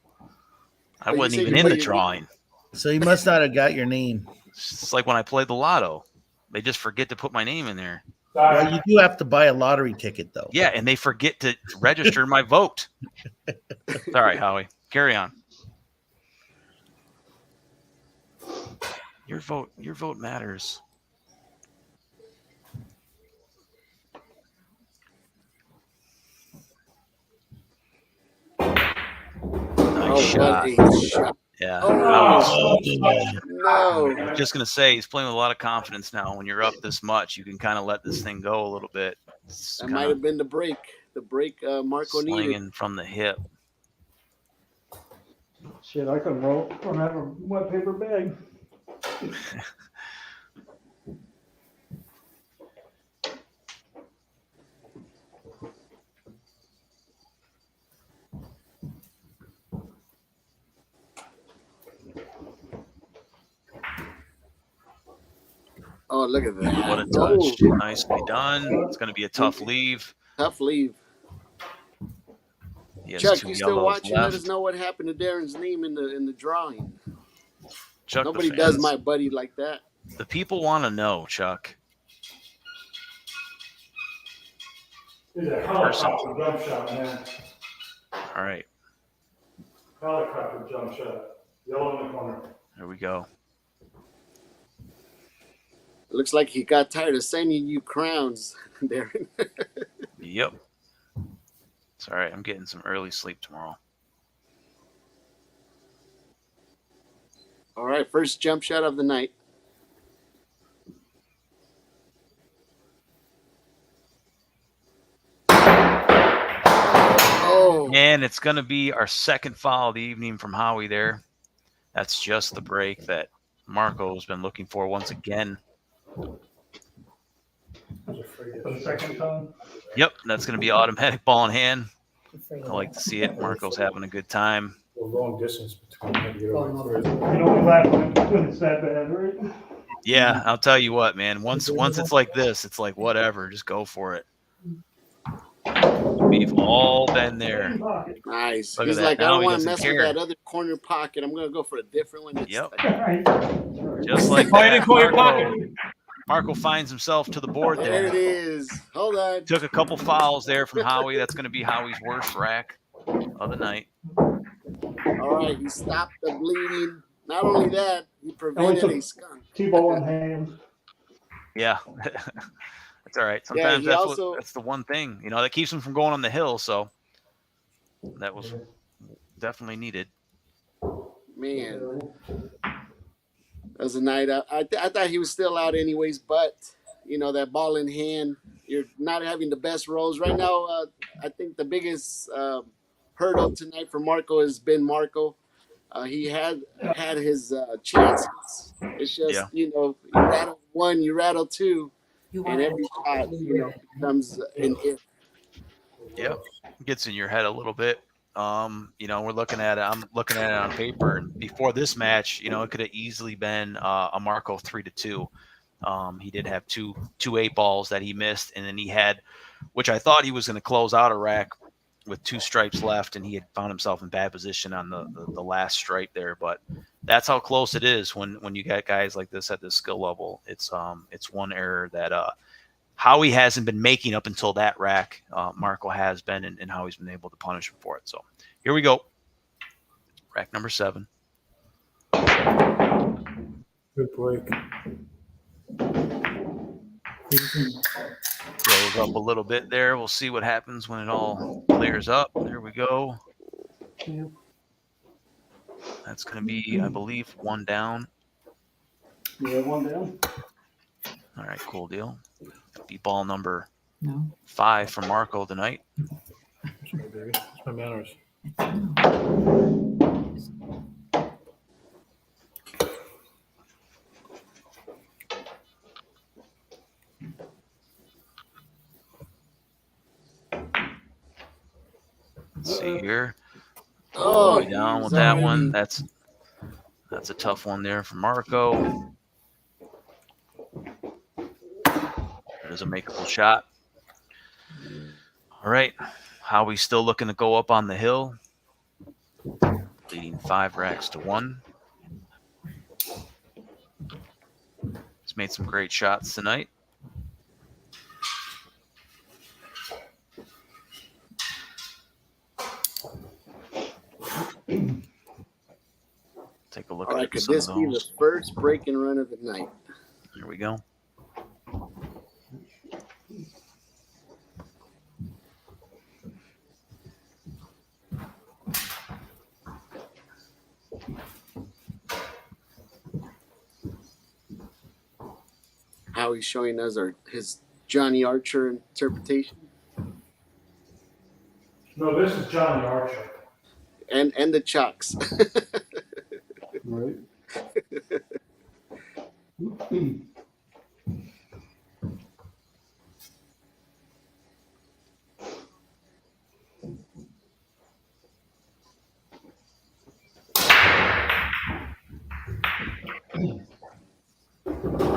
I But you wasn't said even you in put the your- drawing. So he must not have got your name. It's like when I played the lotto. They just forget to put my name in there. Well, you do have to buy a lottery ticket, though. Yeah, and they forget to register my vote. All right, Howie. Carry on. Your vote matters. Nice shot. What a shot. Yeah. Oh. Howie's- No. I was just gonna say he's playing with a lot of confidence now. When you're up this much, you can kind of let this thing go a little bit. It's That might kinda have been the break. The break Marko needed. slinging from the hip. Shit, I couldn't roll. I don't have a wet paper bag. Oh, look at that. What a Oh, touch. Nicely done. It's going to be a tough leave. tough leave. He has Chuck, 2 you still yellows watching? Let left. us know what happened to Darren's name in the drawing. Chuck, Nobody the does fans, my buddy like that. the people want to know, Chuck. He's a helicopter jump shot, man. All right, Helicopter jump shot. Yellow in the corner. there we go. Looks like he got tired of sending you crowns, Darren. Yep. It's all right. I'm getting some early sleep tomorrow. All right, first jump shot of the night. Oh, And it's going to be our second foul of the evening from Howie there. That's just the break that Marko has been looking for once again. For the second time. Yep, that's going to be automatic ball in hand. I like to see it. Marco's having a good time. Long distance between them to get Going over off. the You know, we laugh when it's that bad, right? Yeah, I'll tell you what, man. Once it's like this, it's like whatever. Just go for it. We've all been there. nice. Look at He's that. like, I Now don't he want to doesn't mess care. with that other corner pocket. I'm going to go for a different one. this Yep. time. Just like Why that. didn't call your pocket? Marko finds himself to the board There it there. is. Hold on. Took a couple fouls there from Howie. That's going to be Howie's worst rack of the night. All right, he stopped the bleeding. Not only that, he prevented a skunk. T-ball in hand. Yeah. That's all right. Sometimes he that's also- that's the one thing, that keeps him from going on the hill. So that was definitely needed. Man, that was a night. I thought he was still out anyways, but that ball in hand, you're not having the best rolls right now. I think the biggest hurdle tonight for Marko has been Marko. He had his chances. It's just you rattle one, you rattle two, and every shot becomes an if. Yep. Gets in your head a little bit. We're looking at it. I'm looking at it on paper. And before this match, it could have easily been a Marko 3-2. He did have two 8-balls that he missed, and then he had, which I thought he was going to close out a rack with 2 stripes left, and he had found himself in bad position on the last stripe there. But that's how close it is when you got guys like this at this skill level. It's one error that Howie hasn't been making up until that rack. Marko has been, and Howie's been able to punish him for it. So here we go. Rack number 7. Good break. Goes up a little bit there. We'll see what happens when it all clears up. There we go. That's going to be, I believe, 1 down. Yeah, 1 down. All right, cool deal. That'll be ball number No. 5 for Marko tonight. Sorry, baby. It's my manners. Let's see here. Oh, Way down with he's that already- one. That's a tough one there for Marko. There's a makeable shot. All right. Howie's still looking to go up on the hill. Leading 5 racks to 1. He's made some great shots tonight. Take a look All right, at could some this of be the those. first break and run of the night? Here we go. How he's showing us his Johnny Archer interpretation, No, this is Johnny Archer. and the chucks. Right.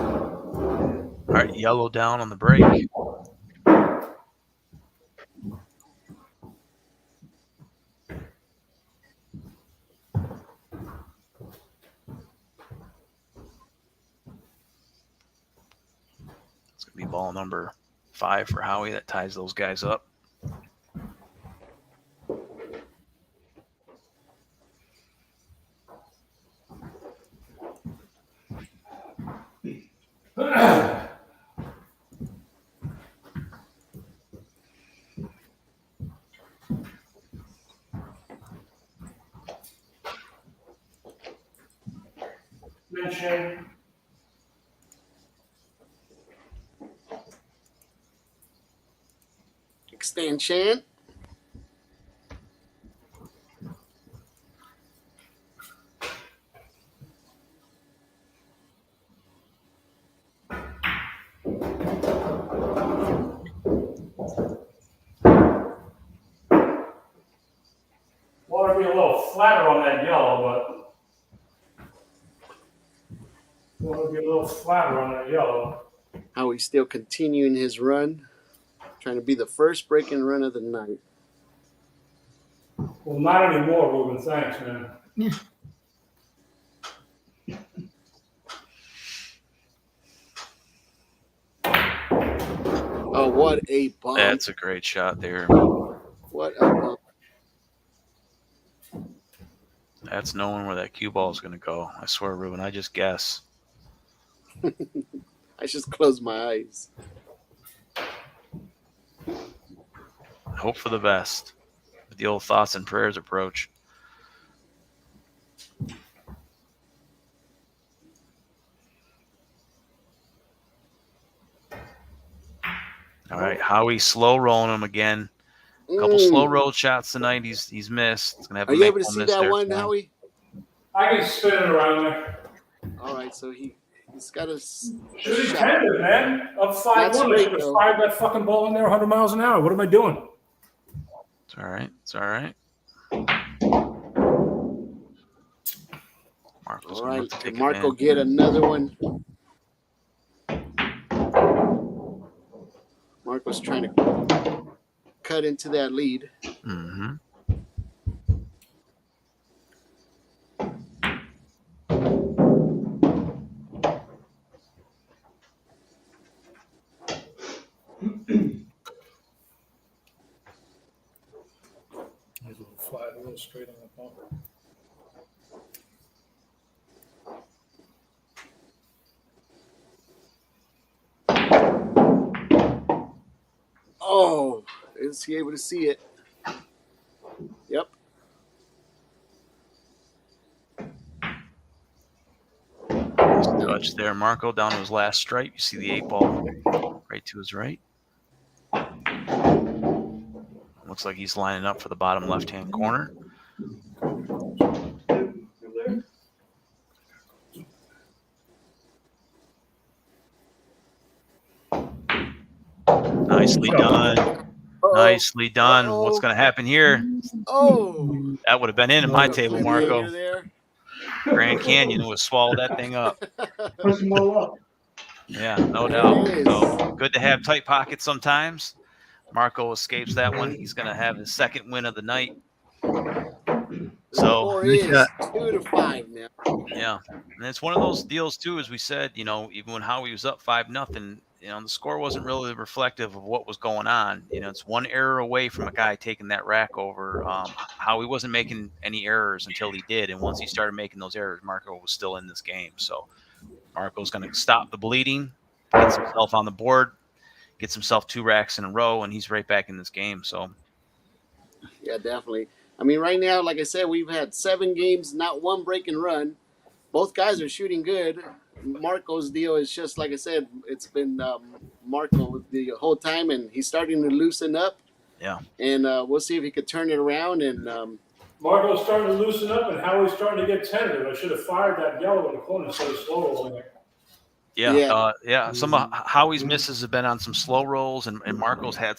All right, yellow down on the break. It's going to be ball number 5 for Howie. That ties those guys up. Mention. Extension. Want to be a little flatter on that yellow, but want to be a little flatter on that yellow. How he's still continuing his run, trying to be the first break and run of the night. Well, not anymore, Ruben. Thanks, man. Oh, what a bomb! That's a great shot there. What a bomb! That's knowing where that cue ball is going to go. I swear, Ruben, I just guess. I just closed my eyes. Hope for the best with the old thoughts and prayers approach. All right, Howie slow rolling him again. A couple slow roll shots tonight. He's missed. It's gonna have Are you able to see that one, Howie? I can spin it around there. All right, so he's got a Should shot. tender, man. Up 5-1. That's I right, should have though. fired that fucking ball in there 100 miles an hour. What am I doing? It's all right. It's all right. Marko's All gonna right, look to can take Marko advantage. get another one? Marko's trying to cut into that lead. Mm-hmm. go straight on the ball. Oh, is he able to see it? Yep. Touch there, Marko down to his last stripe. You see the 8-ball right to his right. Looks like he's lining up for the bottom left-hand corner. Nicely done. Uh-oh. Nicely done. Uh-oh. What's going to happen here? Oh. That would have been in my table, Marko. There. Grand Canyon would have swallowed that thing up. Push them all up. Yeah, no doubt. So good to have tight pockets sometimes. Marko escapes that one. He's going to have his second win of the night. So score is 2-5 now. Yeah, and it's one of those deals too, as we said. Even when Howie was up 5-0, the score wasn't really reflective of what was going on. It's one error away from a guy taking that rack over. Howie wasn't making any errors until he did, and once he started making those errors, Marko was still in this game. So Marko's going to stop the bleeding, gets himself on the board, gets himself 2 racks in a row, and he's right back in this game. So yeah, definitely. I mean, right now, like I said, we've had 7 games, not one break and run. Both guys are shooting good. Marko's deal is just, like I said, it's been Marko the whole time, and he's starting to loosen up. Yeah. And we'll see if he could turn it around. And Marko's starting to loosen up, and Howie's starting to get tentative. I should have fired that yellow in the corner instead of slow rolling it. Yeah. Some of Howie's misses have been on some slow rolls, and Marko's had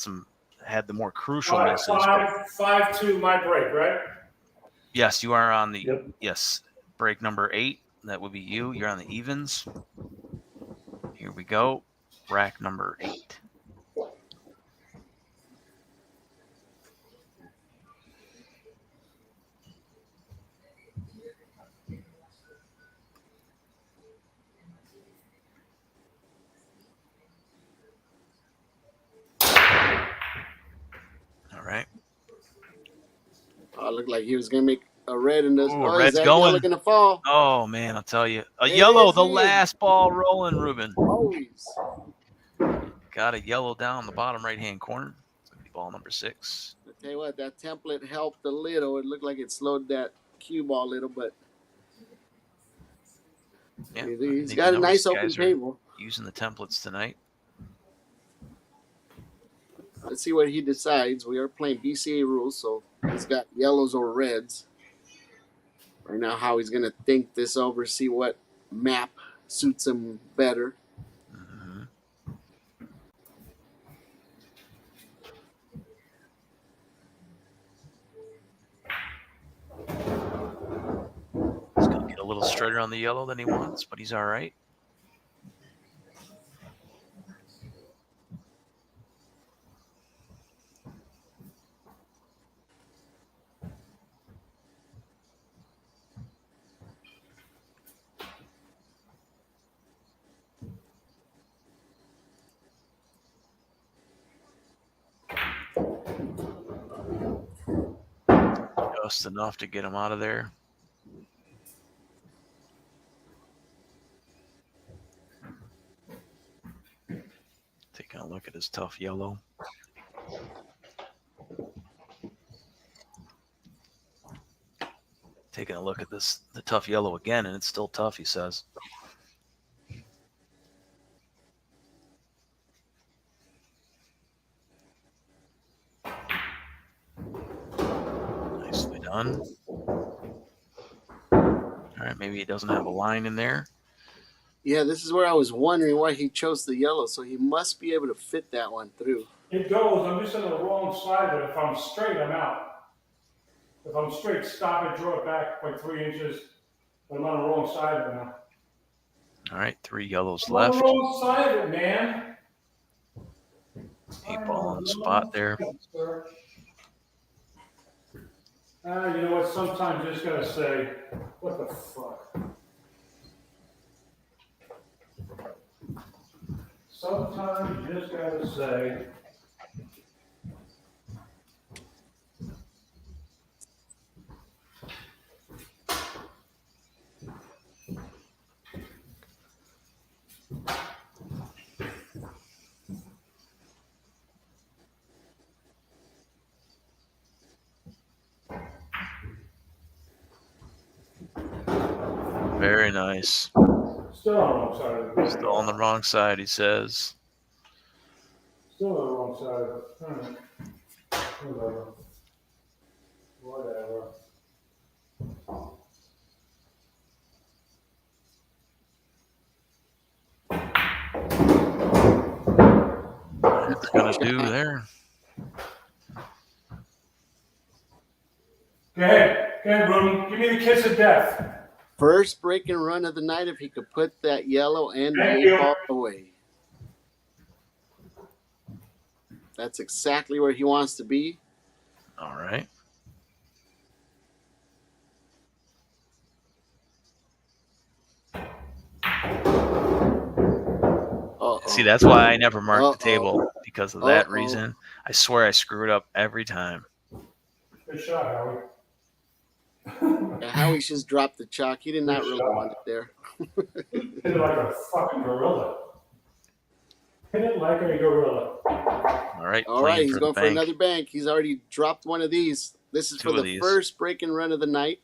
the more crucial misses. 5-2, my break, right? Yes, you are on the break number 8. That would be you. You're on the evens. Here we go. Rack number 8. All right. Oh, looked like he was going to make a red in this. Ooh, red's going. Going to fall. Oh, man, I'll tell you. A yellow, the last ball rolling, Ruben. Always. Got a yellow down the bottom right-hand corner. It's going to be ball number 6. I tell you what, that template helped a little. It looked like it slowed that cue ball a little, but yeah, he's got a nice open table. Using the templates tonight. Let's see what he decides. We are playing BCA rules, so he's got yellows or reds. Right now, how he's going to think this over, see what map suits him better. Mm-hmm. He's going to get a little straighter on the yellow than he wants, but he's all right. Just enough to get him out of there. Taking a look at his tough yellow. Taking a look at the tough yellow again, and it's still tough, he says. Nicely done. All right, maybe he doesn't have a line in there. Yeah, this is where I was wondering why he chose the yellow, so he must be able to fit that one through. It goes. I'm just on the wrong side of it. If I'm straight, I'm out. If I'm straight, stop it, draw it back like 3 inches. But I'm on the wrong side of it now. All right, 3 yellows I'm left. on the wrong side of it, man. 8 ball on the spot there. You know what? Sometimes you just gotta say, what the fuck? Sometimes you just gotta say, Very nice. Still on the wrong side of the Still on the wrong side, he says. Still on the wrong side of it. All right. Whatever. Whatever. What's it gonna do there? Go ahead, Rudy. Give me the kiss of death. First breaking run of the night if he could put that yellow and the Thank 8 ball away. That's exactly where he wants to be. All right. See, that's why I never mark the table, because of that reason. I swear I screw it up every time. Good shot, Howie. Yeah, Howie just dropped the chalk. He did not really want it there. Hit it like a fucking gorilla. Hit it like a gorilla. All right. All right, he's going for another bank. He's already dropped one of these. This is for the first break and run of the night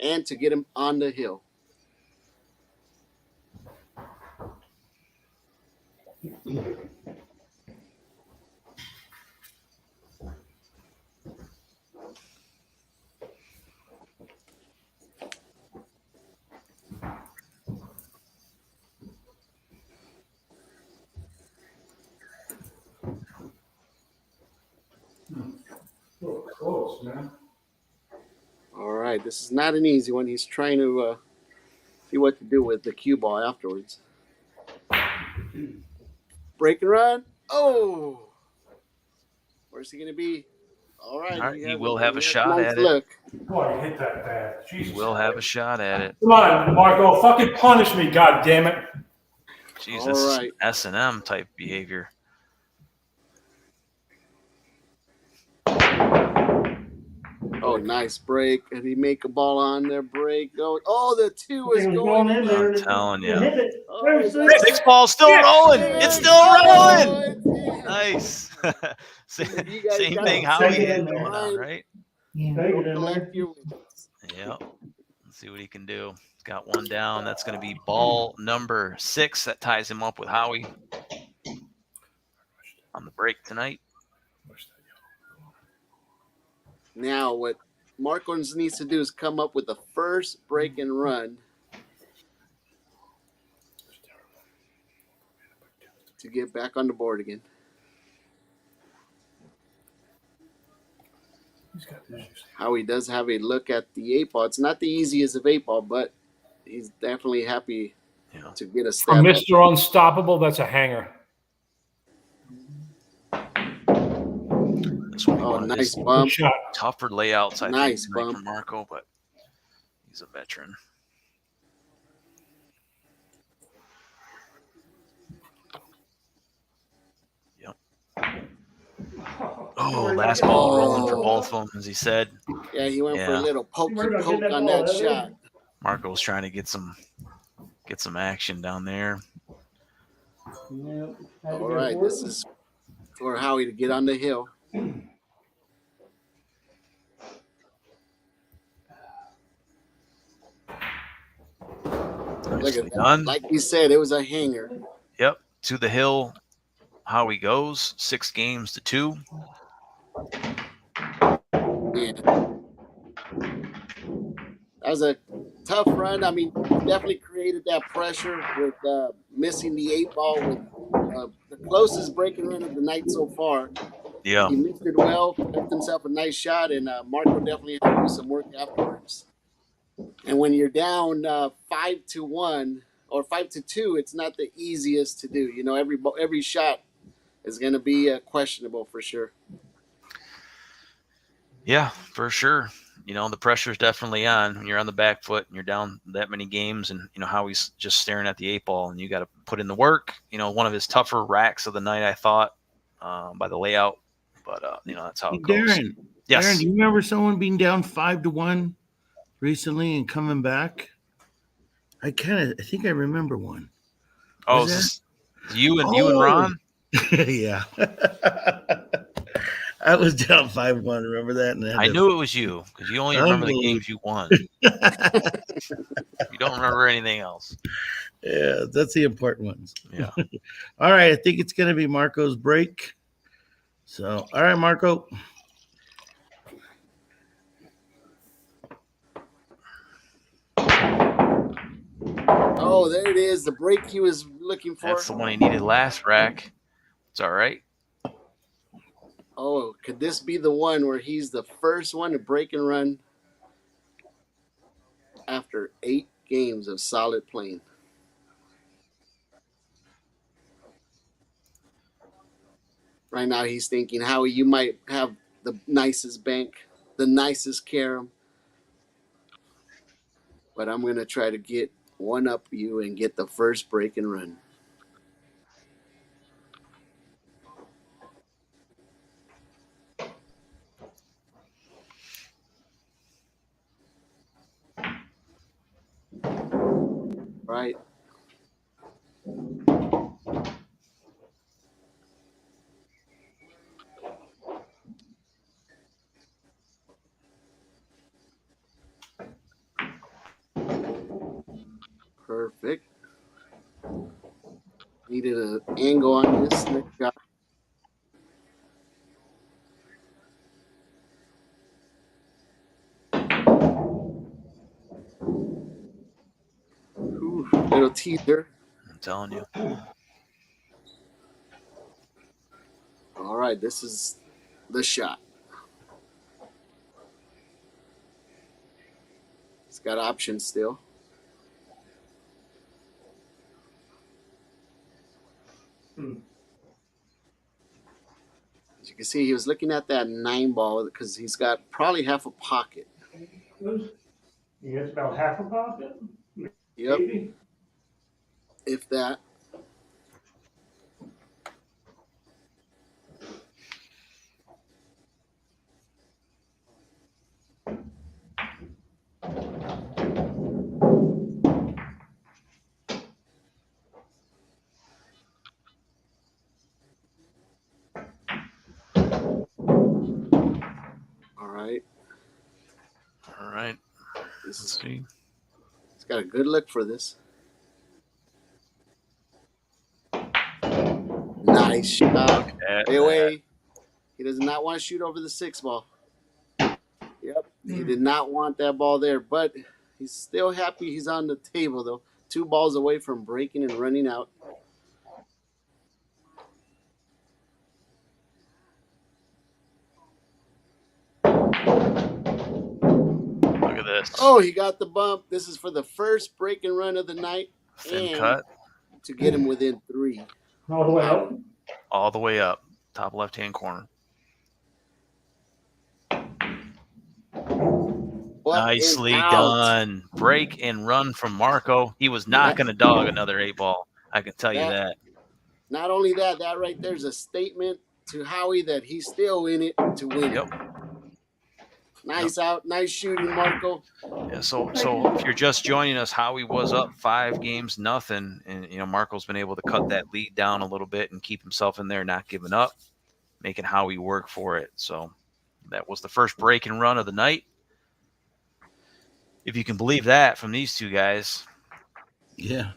and to get him on the hill. Oh, close, man. All right, this is not an easy one. He's trying to see what to do with the cue ball afterwards. Break and run. Oh, where's he going to be? All right, he will have a shot at it. Boy, you hit that bad. Jesus. Will have a shot at it. Come on, Marko. Fucking punish me, goddammit. Jeez, this is S&M type behavior. Oh, nice break. Did he make a ball on there? Break. Oh, the 2 is going in there. I'm telling you. Oh, 6 ball's still rolling. It's still rolling. Nice. Same thing Howie had going on, right? Yeah. Yep. Let's see what he can do. He's got one down. That's going to be ball number 6. That ties him up with Howie on the break tonight. Now, what Marko needs to do is come up with the first break and run to get back on the board again. Howie does have a look at the 8 ball. It's not the easiest of 8 ball, but he's definitely happy to get a step. For Mr. Unstoppable, that's a hanger. Oh, nice bump. Tougher layouts, I nice think, bump from Marko, but he's a veteran. Yep. Oh, last ball rolling for both of them, as he said. Yeah, he went for a little poke on that shot. Marko was trying to get some action down there. Yep. All right, this is for Howie to get on the hill. Look at that. Like you said, it was a hanger. Yep. To the hill, Howie goes. 6 games to 2. Yeah. That was a tough run. I mean, definitely created that pressure with missing the 8 ball with the closest breaking run of the night so far. Yeah. He missed it well, left himself a nice shot, and Marko definitely had to do some work afterwards. And when you're down 5-1 or 5-2, it's not the easiest to do. You know, every shot is going to be questionable for sure. Yeah, for sure. You know, the pressure's definitely on when you're on the back foot and you're down that many games, and you know how he's just staring at the 8 ball, and you got to put in the work. You know, one of his tougher racks of the night, I thought, by the layout, but you know that's how it goes. Darren, yes. Darren, do you remember someone being down 5-1 recently and coming back? I think I remember one. Was you and Ron? Yeah. I was down 5-1. Remember that? And I knew it was you because you only remember the games you won. You don't remember anything else. Yeah, that's the important ones. Yeah. All right, I think it's going to be Marco's break. So, all right, Marco. Oh, there it is. The break he was looking for. That's the one he needed last rack. It's all right. Oh, could this be the one where he's the first one to break and run after 8 games of solid playing? Right now he's thinking, Howie, you might have the nicest bank, the nicest carom, but I'm going to try to get one up you and get the first break and run. Right? Perfect. Needed an angle on this next shot. Ooh, little teaser. I'm telling you. All right, this is the shot. It's got options still. As you can see, he was looking at that 9 ball because he's got probably half a pocket. Yeah, it's about half a pocket. Yep, Maybe. if that. All right. All right. This Let's is, see. he's got a good look for this. Nice shot. Stay away. He does not want to shoot over the 6 ball. Yep, he did not want that ball there, but he's still happy he's on the table, though. 2 balls away from breaking and running out. Look at this. Oh, he got the bump. This is for the first break and run of the night. Thin and cut. To get him within 3. All the way up. All the way up. Top left-hand corner. Nicely done. Break and run from Marko. He was not going to dog another 8 ball. I can tell you that. Not only that, that right there is a statement to Howie that he's still in it to win it. Nice out. Nice shooting, Marko. Yeah, so if you're just joining us, Howie was up 5-0, and Marko's been able to cut that lead down a little bit and keep himself in there, not giving up, making Howie work for it. So that was the first break and run of the night. If you can believe that from these two guys. Yeah.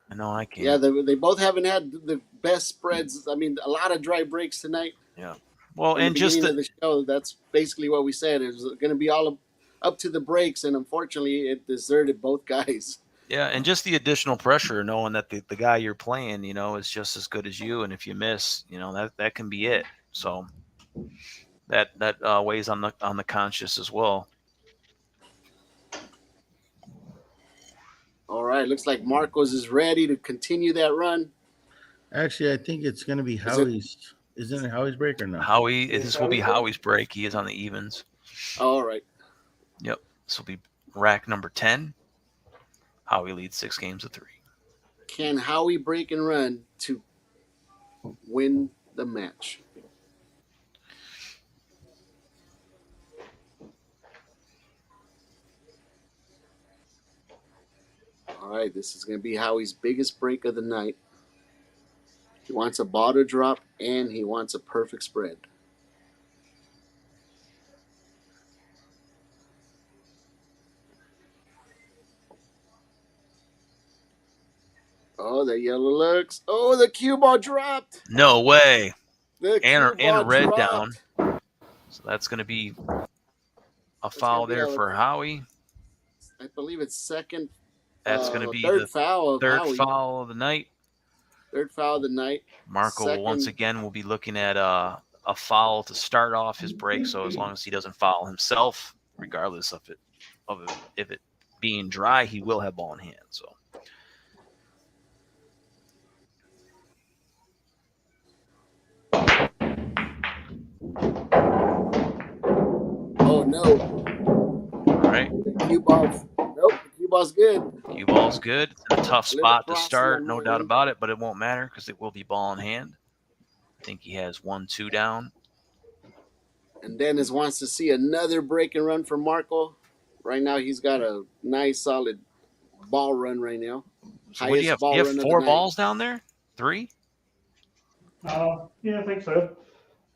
I know I can. Yeah, they both haven't had the best spreads. I mean, a lot of dry breaks tonight. Yeah. Well, From and the just beginning of the show, that's basically what we said. It was going to be all up to the breaks, and unfortunately, it deserted both guys. Yeah, and just the additional pressure, knowing that the guy you're playing, is just as good as you, and if you miss, that can be it. So that weighs on the conscience as well. All right, looks like Marcos is ready to continue that run. Actually, I think it's going to be Howie's. Isn't it Howie's break or no? This will be Howie's break. He is on the evens. All right. Yep. This will be rack number 10. Howie leads 6-3. Can Howie break and run to win the match? All right, this is going to be Howie's biggest break of the night. He wants a ball to drop, and he wants a perfect spread. Oh, the yellow looks. Oh, the cue ball dropped. No way. The cue And ball red dropped. down. So that's going to be a That's foul gonna be there for Howie. I believe it's second. That's going to be third the foul of third Howie. foul of the night. Third foul of the night. Marko once again will be looking at a foul to start off his break. So as long as he doesn't foul himself, regardless of if it being dry, he will have ball in hand. So. Oh no! All right. The cue ball. Nope. The cue ball's good. Cue ball's good. It's a tough spot to crossing start, on no my doubt end. about it, but it won't matter because it will be ball in hand. I think he has 1-2 down. And Dennis wants to see another break and run from Marko. Right now, he's got a nice, solid ball run right now. So what do you have? You have 4 balls down there? 3? Yeah, I think so.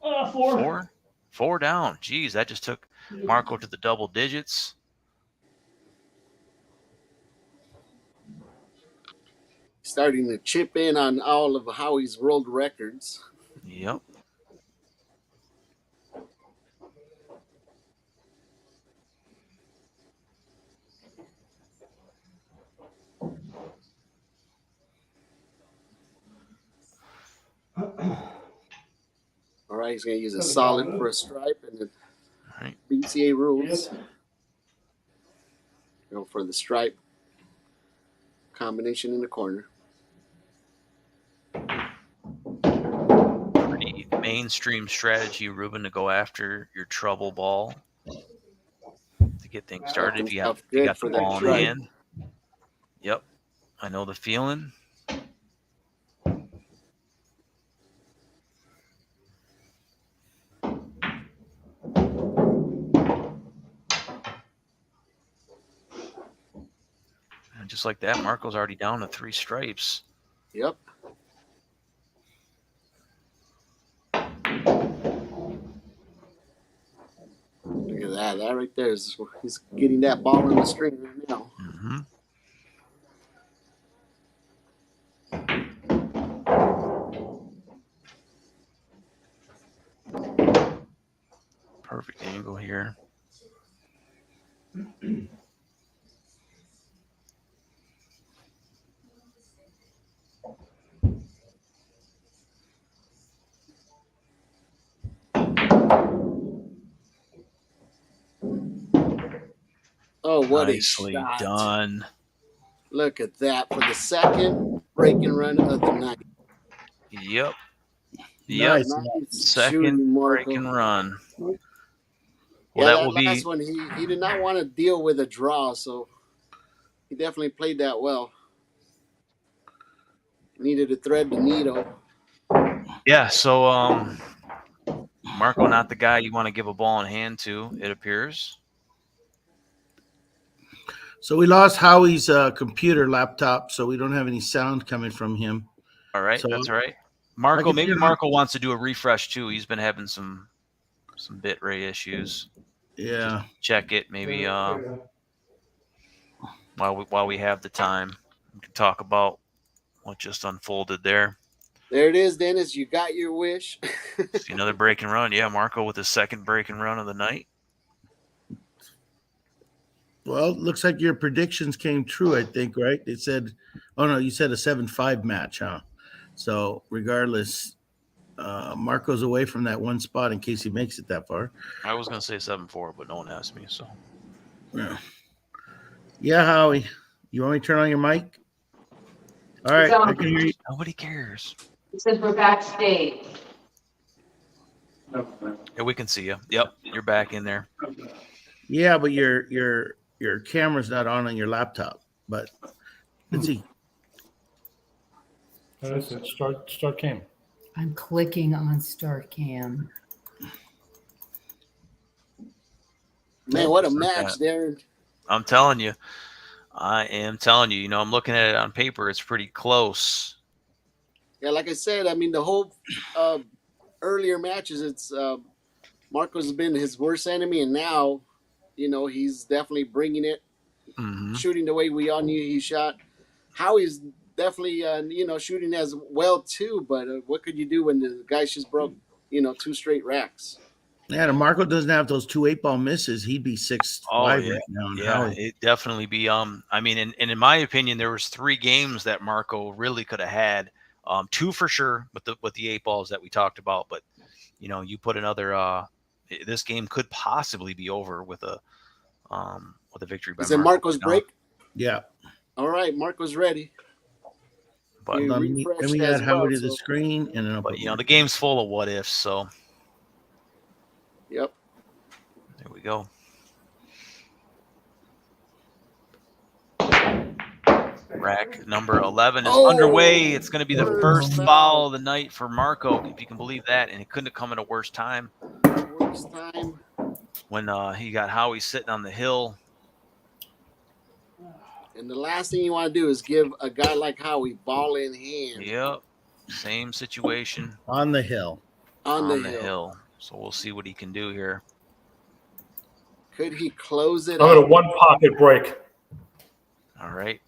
4. 4 down. Geez, that just took Marko to the double digits. Starting to chip in on all of Howie's world records. Yep. All right, he's going to use a solid for a stripe and the Right. BCA rules. Yes. Go for the stripe combination in the corner. Pretty mainstream strategy, Ruben, to go after your trouble ball to get things started. If you got the ball in hand. Yep. I know the feeling. And just like that, Marko's already down to 3 stripes. Yep. Look at that. That right there is he's getting that ball on the string right now. Mm-hmm. Perfect angle here. Oh, what Nicely a shot. done. Look at that for the second break and run of the night. Yep. Nice. Second break and run. Well, Yeah, that that will last be. one, he did not want to deal with a draw, so he definitely played that well. Needed to thread the needle. Yeah, so Marko, not the guy you want to give a ball in hand to, it appears. So we lost Howie's computer laptop, so we don't have any sound coming from him. All right, So that's all right. Marko, maybe Marko wants to do a refresh too. He's been having some bit rate issues. Yeah. Just check it maybe while we have the time. We can talk about what just unfolded there. There it is, Dennis. You got your wish. See another break and run. Yeah, Marko with his second break and run of the night. Well, it looks like your predictions came true, I think, right? It said, oh, no, you said a 7-5 match, huh? So regardless, Marko's away from that one spot in case he makes it that far. I was going to say 7-4, but no one asked me, so. Yeah, Howie. You want me to turn on your mic? All right. I can hear you. Nobody cares. It says we're backstage. Yeah, we can see you. Yep, you're back in there. Yeah, but your camera's not on your laptop. But let's see. That's it. Start cam. I'm clicking on start cam. Man, what a match, Darren. I'm telling you. I am telling you. You know, I'm looking at it on paper. It's pretty close. Yeah, like I said, I mean, the whole earlier matches, it's Marko's been his worst enemy, and now, you know, he's definitely bringing it, shooting the way we all knew he shot. Howie's definitely shooting as well too. But what could you do when the guy just broke 2 straight racks? Yeah, and Marko doesn't have those 2 8-ball misses. He'd be 6-5 Oh yeah, right now. And yeah, Howie. it definitely be. I mean, and in my opinion, there was 3 games that Marko really could have had. 2 for sure with the 8 balls that we talked about, but you put another. This game could possibly be over with a victory by Is it Marko. Marco's break? Yeah. All right, Marco's ready. But He Let me refreshed add as Howie well. to the So, screen, and then I'll put the game's full of what ifs. So yep. there we go. Rack number 11 is underway. It's going to be the first foul of the night for Marko, if you can believe that. And it couldn't have come at a worse time. Worst time. When he got Howie sitting on the hill. And the last thing you want to do is give a guy like Howie ball in hand. Yep. Same situation. on the hill. On the hill. So we'll see what he can do here. Could he close it I'm out? at a 1 pocket break. All right.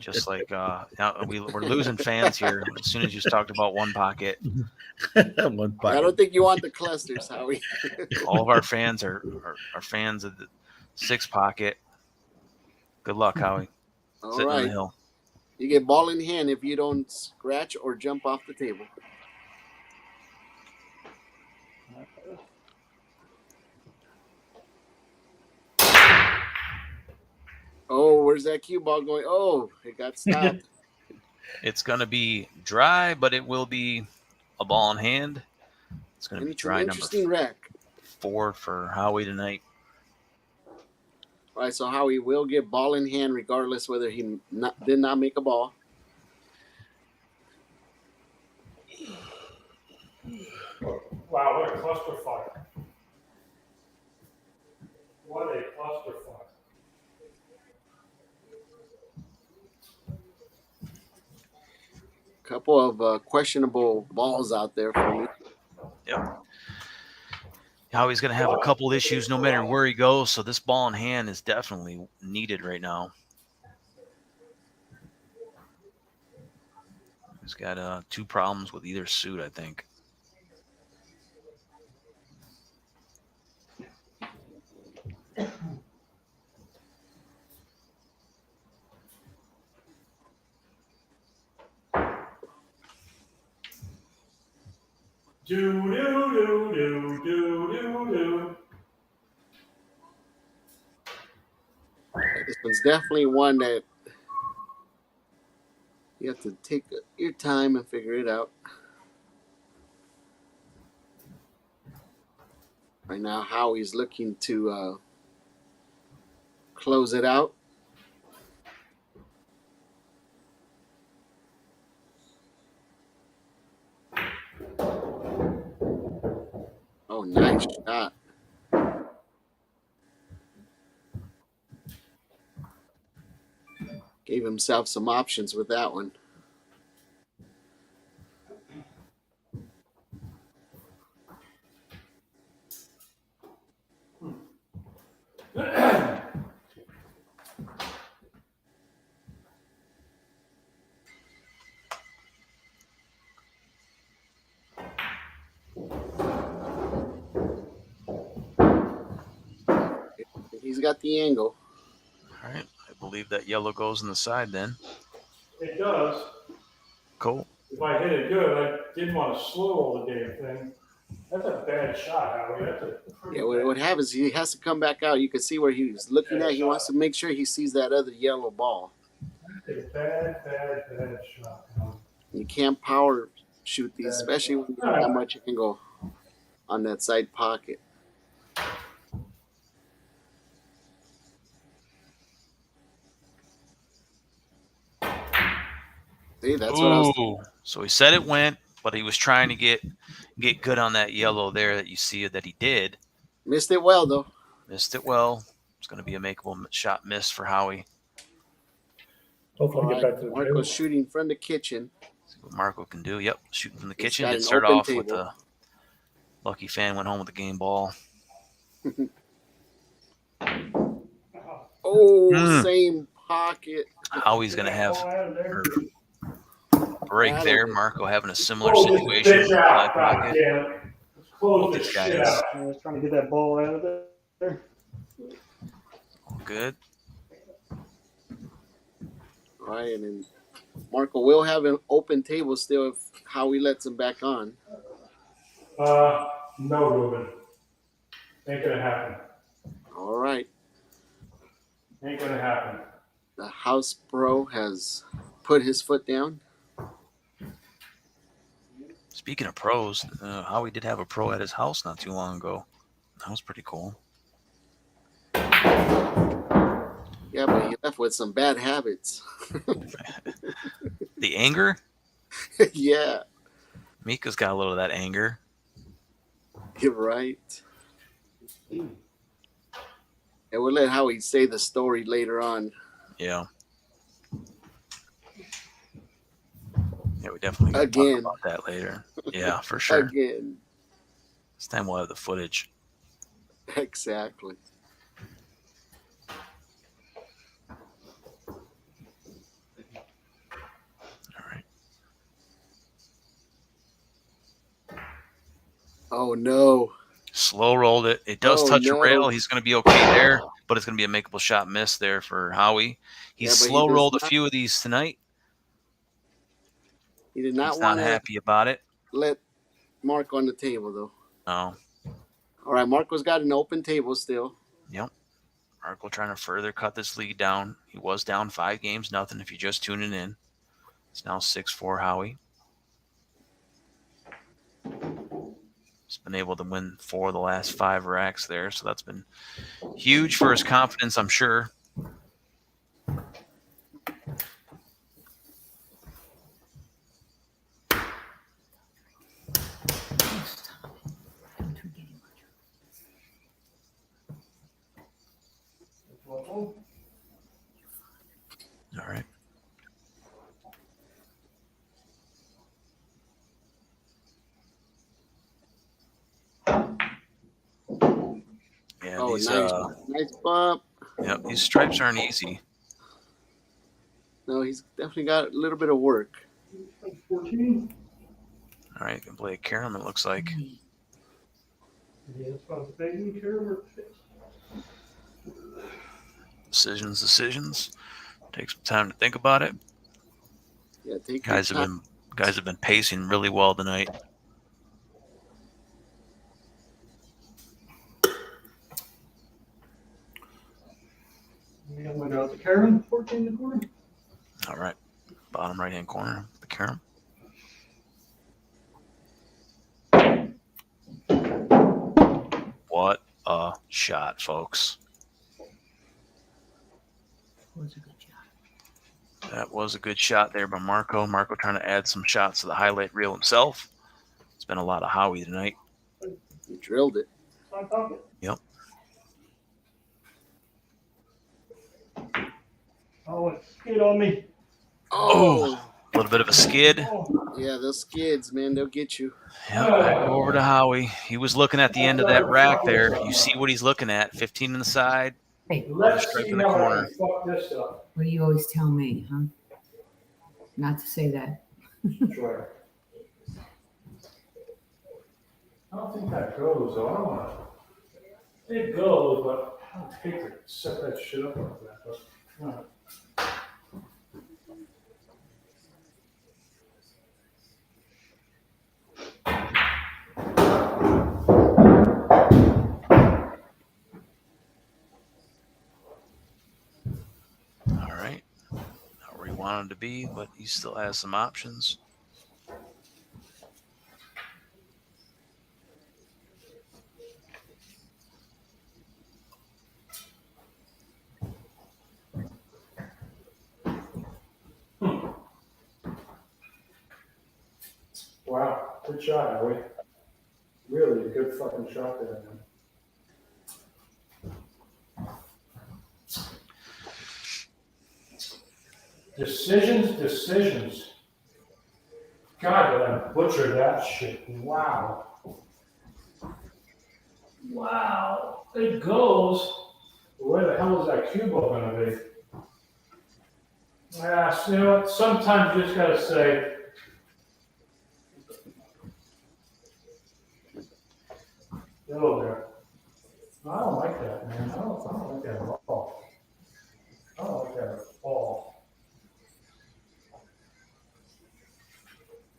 Just like we're losing fans here as soon as you talked about 1 pocket. 1 pocket. I don't think you want the clusters, Howie. All of our fans are fans of the 6 pocket. Good luck, Howie. All Sitting on the right. hill. You get ball in hand if you don't scratch or jump off the table. Oh, where's that cue ball going? Oh, it got stopped. It's going to be dry, but it will be a ball in hand. It's going to be dry interesting number rack. 4 for Howie tonight. All right, so Howie will get ball in hand regardless whether he did not make a ball. Wow, what a clusterfuck. What a clusterfuck. Couple of questionable balls out there for me. Yep. Howie's going to have a couple issues no matter where he goes, so this ball in hand is definitely needed right now. He's got 2 problems with either suit, I think. This one's definitely one that you have to take your time and figure it out. Right now, Howie's looking to close it out. Oh, nice shot. Gave himself some options with that one. He's got the angle. All right. I believe that yellow goes on the side then. It does. Cool. If I hit it good, I didn't want to slow all the damn thing. That's a bad shot, Howie. That's a Yeah, what happens, he has to come back out. You can see where he's looking at. He wants to make sure he sees that other yellow ball. That's a bad shot. You can't power shoot these, especially when you have that much angle on that side pocket. See, that's what I was thinking. So he said it went, but he was trying to get good on that yellow there that you see that he did. Missed it well, though. Missed it well. It's going to be a makeable shot miss for Howie. Hopefully, get back to the Marco's table. shooting from the kitchen. See what Marko can do. Yep, shooting from the He's kitchen. got Did an start open off with table. the lucky fan went home with the game ball. Oh, same pocket. Howie's going to have break That'll there. do. Marko having a similar Close this situation. bitch out. Side God pocket. damn it. Let's close Both this these shit guys. out. I was trying to get that ball out of there. Good. All right, and then Marko will have an open table still if Howie lets him back on. No, Ruben. Ain't gonna happen. All right. Ain't gonna happen. The house pro has put his foot down. Speaking of pros, Howie did have a pro at his house not too long ago. That was pretty cool. Yeah, but he left with some bad habits. The anger? Yeah, Mika's got a little of that anger. you're right. And we'll let Howie say the story later on. Yeah. Yeah, we definitely got to talk Again. about that later. Yeah, for sure. Again. This time we'll have the footage. Exactly. All right. Oh, no. Slow rolled it. It does Oh, touch no. a rail. He's going to be okay there, but it's going to be a makeable shot miss there for Howie. He's Yeah, but he slow does rolled a not- few of these tonight. He did not He's not want to happy about it. let Marko on the table, though. No. All right, Marko's got an open table still. Yep. Marko trying to further cut this lead down. He was down 5-0 if you're just tuning in. It's now 6-4 Howie. He's been able to win 4 of the last 5 racks there, so that's been huge for his confidence, I'm sure. All right. Yeah, Oh, these nice bump. yep, these stripes aren't easy. No, he's definitely got a little bit of work. 14. All right, can play a carom, it looks like. Yeah, that's about the big here. Decisions. Take some time to think about it. Yeah, take Guys your time. have been pacing really well tonight. Yeah, I'm going to go with the Karen, 14 in the corner. All right. Bottom right-hand corner, the carom. What a shot, folks. Was a good job. That was a good shot there by Marko. Marko trying to add some shots to the highlight reel himself. It's been a lot of Howie tonight. He drilled it. On pocket. Yep. Oh, it skid on me. Oh, A little bit of a skid. Oh, yeah, those skids, man, they'll get you. Yep, back over to Howie. He was looking at the end of that rack there. You see what he's looking at. 15 on the side. Hey, let's Straight see in the how I corner. can fuck this up. what do you always tell me, huh? Not to say that. Sure. I don't think that goes, though. I don't want to. It goes, but I don't hate to set that shit up like that. But, all right. All right. Not where he wanted to be, but he still has some options. Wow, good shot, Howie. Really a good fucking shot there, man. Decisions. God, did I butcher that shit. Wow. It goes. Where the hell is that cue ball going to be? Yeah, so you know what? Sometimes you just got to say, Hello there. I don't like that, man. I don't like that at all. I don't like that at all.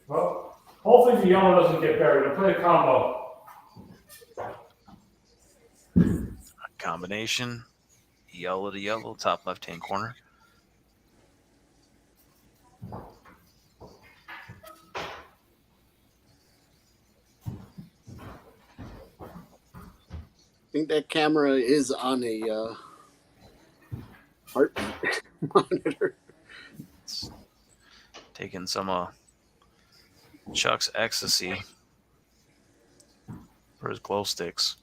Well, hopefully the yellow doesn't get buried. I'll play a combo. Combination, yellow to yellow, top left-hand corner. I think that camera is on a heartbeat monitor. It's taking some Chuck's ecstasy for his glow sticks.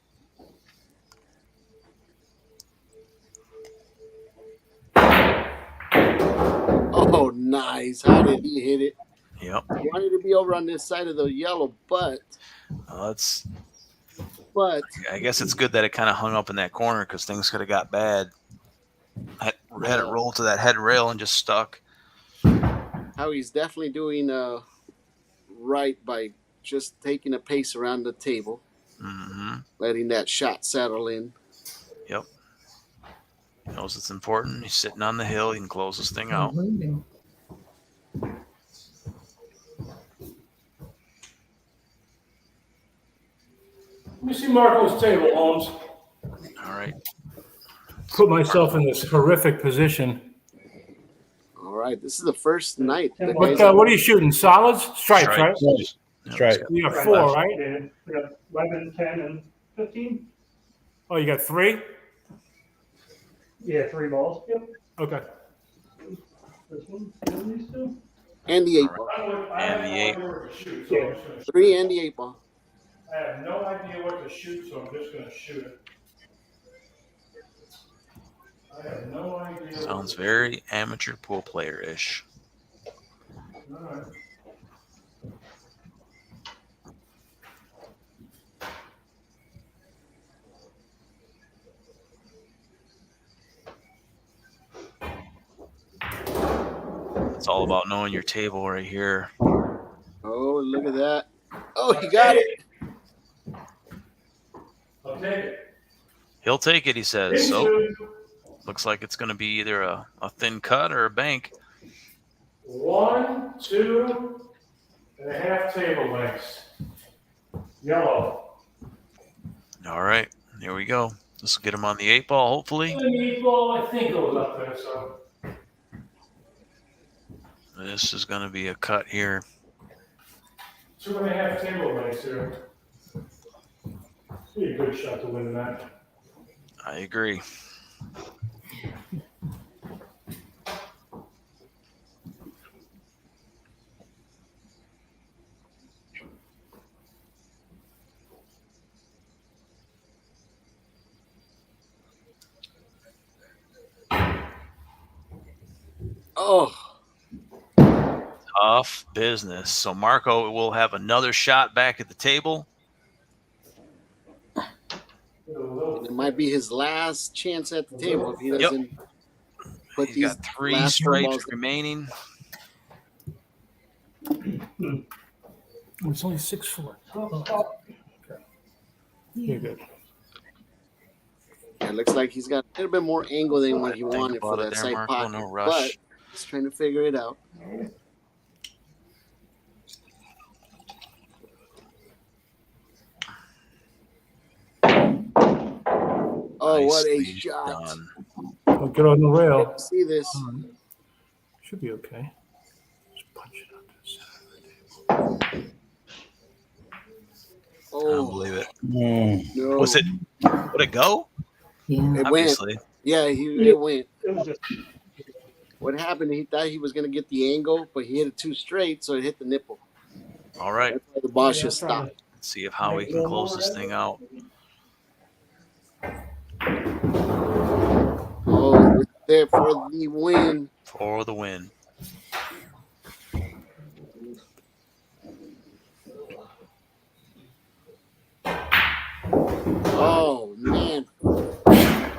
Oh, nice. How did he hit it? Yep. He wanted to be over on this side of the yellow, but I guess it's good that it kind of hung up in that corner because things could have got bad. Had it rolled to that head rail and just stuck. Howie's definitely doing right by just taking a pace around the table, letting that shot settle in. Yep. He knows it's important. He's sitting on the hill. He can close this thing out. Moving. Let me see Marco's table, Holmes. All right. Put myself in this horrific position. All right, this is the first night. The What, guys what are you shooting? Solids? Stripes, right? Yep, right. he's got You got 4, right? Yeah, we got 11, 10, and 15. Oh, you got 3? Yeah, 3 balls. Yep. Okay. This one, and these two. and the 8 ball. And the 8. Yeah. 3 and the 8 ball. I have no idea what to shoot, so I'm just going to shoot it. I have no idea. Sounds very amateur pool player-ish. All right. It's all about knowing your table right here. Oh, look at that. Oh, he got it. I'll take it. He'll take it, he says. Hey, So dude. looks like it's going to be either a thin cut or a bank. 1, 2.5 table lengths. Yellow. All right. Here we go. This will get him on the 8 ball, hopefully. The meat ball, I think, goes up there, so. This is going to be a cut here. 2.5 table lengths here. Be a good shot to win the match. I agree. Oh, Tough business. So Marko will have another shot back at the table. it might be his last chance at the table if he doesn't put He's these got 3 last 4 stripes balls. remaining. It's only 6-4. You're good. It looks like he's got a little bit more angle than what he Think wanted for about it that there, side Marko. pocket, No but rush. he's trying to figure it out. Oh, what a Nicely shot. done. I'll get on the rail. See this? Should be okay. Just punch it up to the center. I don't Oh, believe it. no. Was it? Would it go? Yeah. It went. Obviously. Yeah, it went. It was just What happened? He thought he was going to get the angle, but he hit it too straight, so it hit the nipple. All right. That's why the boss just stopped. Let's see if Howie can close this thing out. Oh, it's there for the win. For the win. Oh, man.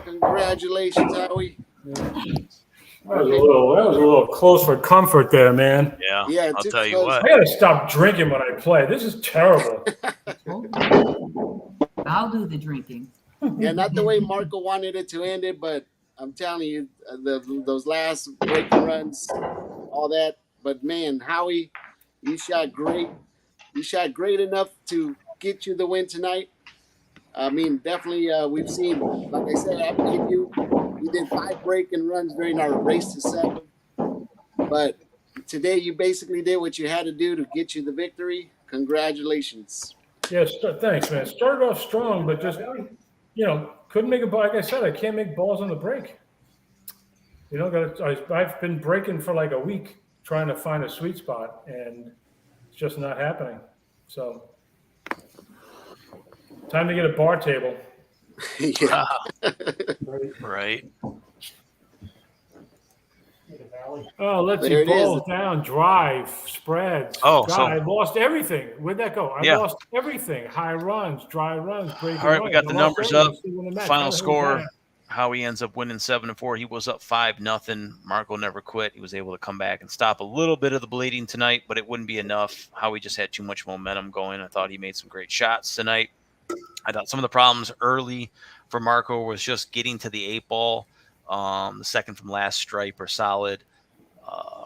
Congratulations, Howie. That was a little close for comfort there, man. Yeah. Yeah, I'll too tell you close. what. I gotta stop drinking when I play. This is terrible. I'll do the drinking. Yeah, not the way Marko wanted it to end it, but I'm telling you, those last breaking runs, all that. But man, Howie, you shot great. You shot great enough to get you the win tonight. I mean, definitely, we've seen, like I said, I played you. We did 5 breaking runs during our race to 7. But today, you basically did what you had to do to get you the victory. Congratulations. Yes, thanks, man. Started off strong, but just, couldn't make a ball. Like I said, I can't make balls on the break. I've been breaking for like a week trying to find a sweet spot, and it's just not happening. So, time to get a bar table. Yeah. Right. Oh, let's There see. it is. Balls down, drive, spreads. Oh, drive. so- I lost everything. Where'd that go? I Yeah. lost everything. High runs, dry runs, breaking All right, we runs. got the I lost numbers everything. up. Still won the match. Final How the hell is score. that? Howie ends up winning 7-4. He was up 5-0. Marko never quit. He was able to come back and stop a little bit of the bleeding tonight, but it wouldn't be enough. Howie just had too much momentum going. I thought he made some great shots tonight. I thought some of the problems early for Marko was just getting to the 8-ball. The second from last stripe or solid,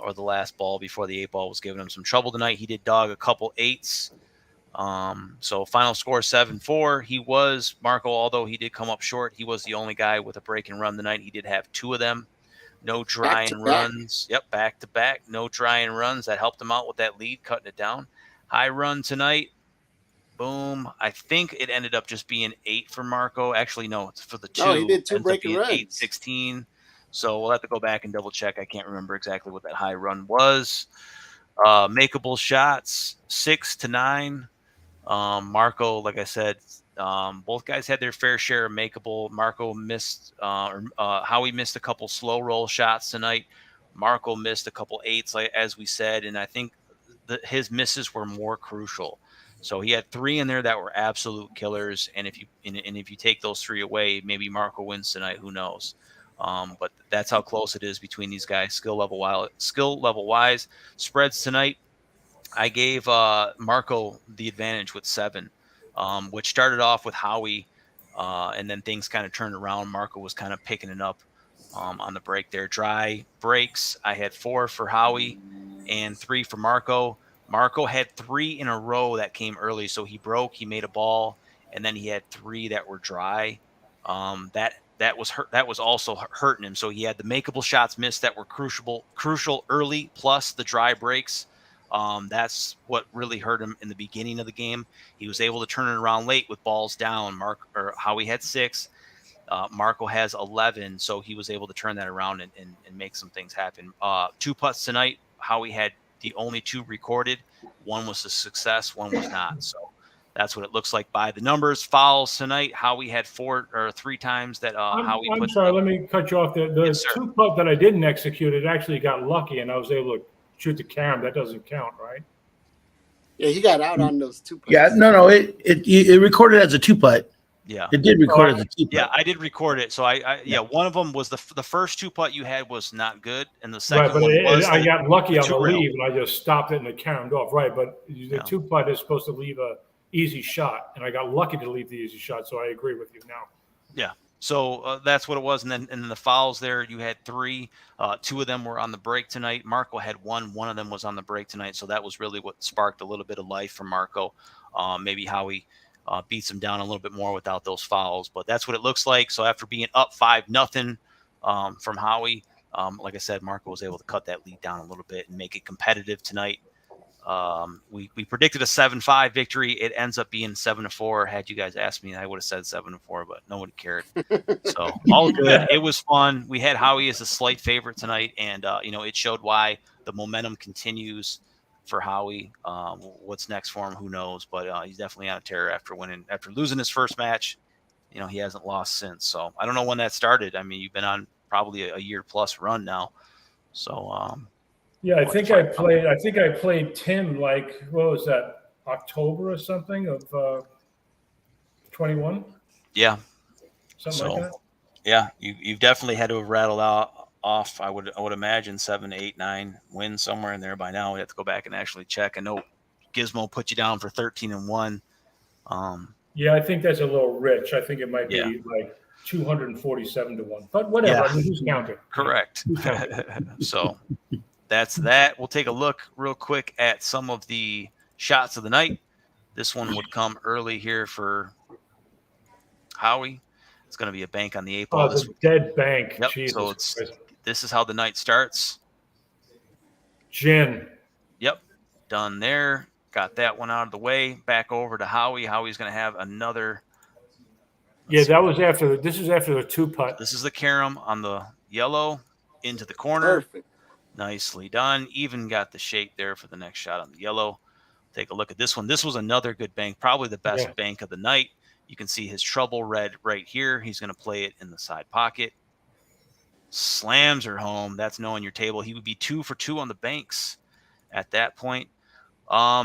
or the last ball before the 8-ball was giving him some trouble tonight. He did dog a couple 8s. So final score 7-4. Marko, although he did come up short, he was the only guy with a break and run tonight. He did have 2 of them. No drying runs. Yep, back to back. No drying runs. That helped him out with that lead, cutting it down. High run tonight. Boom. I think it ended up just being 8 for Marko. Actually, no, it's for the 2. No, he did 2 Ends up breaking being runs. 8-16. So we'll have to go back and double check. I can't remember exactly what that high run was. Makeable shots 6-9. Marko, like I said, both guys had their fair share of makeable. Marko missed, Howie missed a couple slow roll shots tonight. Marko missed a couple 8s, like as we said, and I think his misses were more crucial. So he had 3 in there that were absolute killers, and if you take those 3 away, maybe Marko wins tonight. Who knows? But that's how close it is between these guys, skill level wise. Spreads tonight, I gave Marko the advantage with 7, which started off with Howie, and then things kind of turned around. Marko was kind of picking it up on the break there. Dry breaks, I had 4 for Howie and 3 for Marko. Marko had 3 in a row that came early, so he broke, he made a ball, and then he had 3 that were dry. That was also hurting him. So he had the makeable shots missed that were crucial early, plus the dry breaks. That's what really hurt him in the beginning of the game. He was able to turn it around late with balls down. Howie had 6. Marko has 11, so he was able to turn that around and make some things happen. 2 putts tonight. Howie had the only 2 recorded. One was a success, one was not. So that's what it looks like by the numbers. Fouls tonight. Howie had 3 times that Howie I'm put. sorry, let me cut you off there. The Yes, sir. 2 putt that I didn't execute, it actually got lucky, and I was able to shoot the carom. That doesn't count, right? Yeah, he got out on those 2 putts. Yeah, no, it recorded as a 2-putt. Yeah. It did record as a 2-putt. Yeah, I did record it. So one of them was the first 2 putt you had was not good, and the second Right, but one was I got lucky on the two-rail. leave, and I just stopped it and it caromed off. Right, but the 2 putt is supposed to leave a easy shot, and I got lucky to leave the easy shot. So I agree with you now. Yeah. So that's what it was. And then the fouls there, you had 3. 2 of them were on the break tonight. Marko had 1. One of them was on the break tonight. So that was really what sparked a little bit of life for Marko. Maybe Howie beats him down a little bit more without those fouls. But that's what it looks like. So after being up 5-0 from Howie, like I said, Marko was able to cut that lead down a little bit and make it competitive tonight. We predicted a 7-5 victory. It ends up being 7-4. Had you guys asked me, I would have said 7-4, but nobody cared. So all good. It was fun. We had Howie as a slight favorite tonight, and it showed why the momentum continues for Howie. What's next for him? Who knows? But he's definitely on a tear after losing his first match. He hasn't lost since. So I don't know when that started. I mean, you've been on probably a year plus run now. So Yeah, I think I played Tim like, what was that, October or something of 21? Yeah. Something like that. Yeah, you've definitely had to have rattled off. I would imagine 7, 8, 9 wins somewhere in there by now. We have to go back and actually check. I know Gizmo put you down for 13-1. Yeah, I think that's a little rich. I think it might Yeah. be like 247 to 1. But whatever. Yeah. I mean, who's counting? Correct. Who's counting? So that's that. We'll take a look real quick at some of the shots of the night. This one would come early here for Howie. It's going to be a bank on the 8 ball. Oh, the dead bank. Yep. Jesus So Christ. this is how the night starts. Gin. Yep. Done there. Got that one out of the way. Back over to Howie. Howie's going to have another. Yeah, that was after. This is after the 2-putt. This is the carom on the yellow into the corner. Perfect. Nicely done. Even got the shape there for the next shot on the yellow. Take a look at this one. This was another good bank, probably the best bank of the night. You can see his trouble red right here. He's going to play it in the side pocket. Slams her home. That's knowing your table. He would be 2 for 2 on the banks at that point.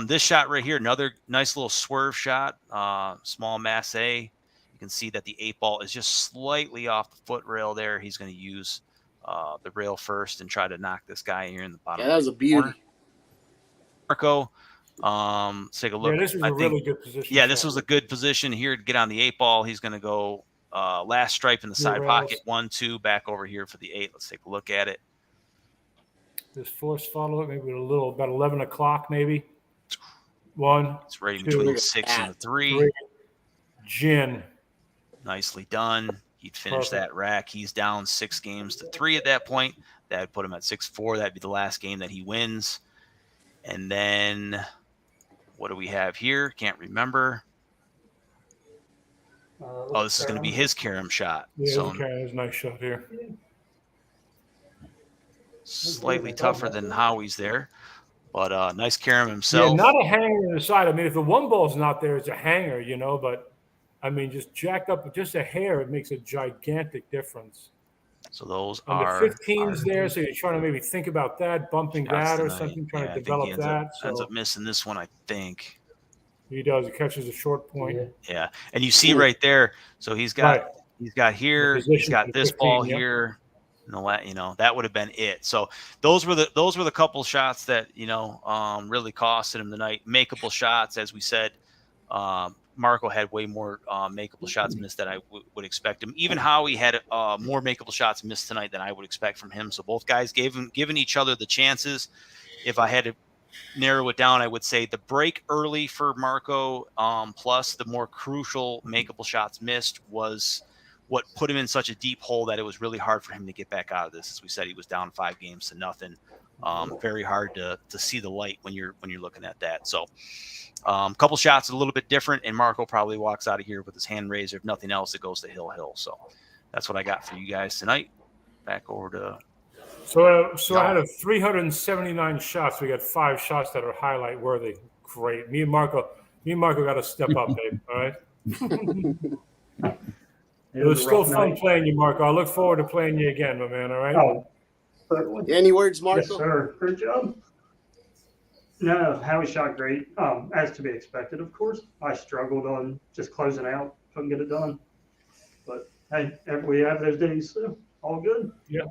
This shot right here, another nice little swerve shot, small masse. You can see that the 8 ball is just slightly off the foot rail there. He's going to use the rail first and try to knock this guy here in the bottom. Yeah, that was a beauty. Corner. Marko, let's take a look. Yeah, this was a really good position. Yeah, this was a good position here to get on the 8 ball. He's going to go last stripe in the side pocket. 1, 2, back over here for the 8. Let's take a look at it. This force follow, maybe a little, about 11 o'clock, maybe. 1. It's right 2, between the 6 and the 3. 3. Gin. Nicely done. He'd finish that rack. He's down 6 games to 3 at that point. That would put him at 6-4. That'd be the last game that he wins. And then what do we have here? Can't remember. Oh, this is going to be his carom shot. Yeah, so okay, that's a nice shot here. slightly tougher than Howie's there. But nice carom himself. Yeah, not a hanger in the side. I mean, if the 1 ball's not there, it's a hanger, you know. But, I mean, just jack up just a hair, it makes a gigantic difference. So those and are. And the 15's there, so you're trying to maybe think about that, bumping that or something, trying to develop that. Ends up missing this one, I think. He does. He catches a short point. Yeah, and you see right there. So he's got here. He's got this 15, ball here. You know, that would have been it. So those were the couple shots that really costed him the night. Makeable shots, as we said. Marko had way more makeable shots missed than I would expect him. Even Howie had more makeable shots missed tonight than I would expect from him. So both guys given each other the chances. If I had to narrow it down, I would say the break early for Marko, plus the more crucial makeable shots missed, was what put him in such a deep hole that it was really hard for him to get back out of this. As we said, he was down 5 games to nothing. Very hard to see the light when you're looking at that. So couple shots a little bit different, and Marko probably walks out of here with his hand raised. If nothing else, it goes to Hill. So that's what I got for you guys tonight. Back over to. So I had 379 shots. We got 5 shots that are highlight worthy. Great. Me and Marko got to step up, babe. All right. It was still fun playing you, Marko. I look forward to playing you again, my man. All right. Oh, certainly. Any words, Marko? Yes, sir. Great job. No, Howie shot great, as to be expected, of course. I struggled on just closing out, couldn't get it done. But hey, we have those days, so all good. Yeah.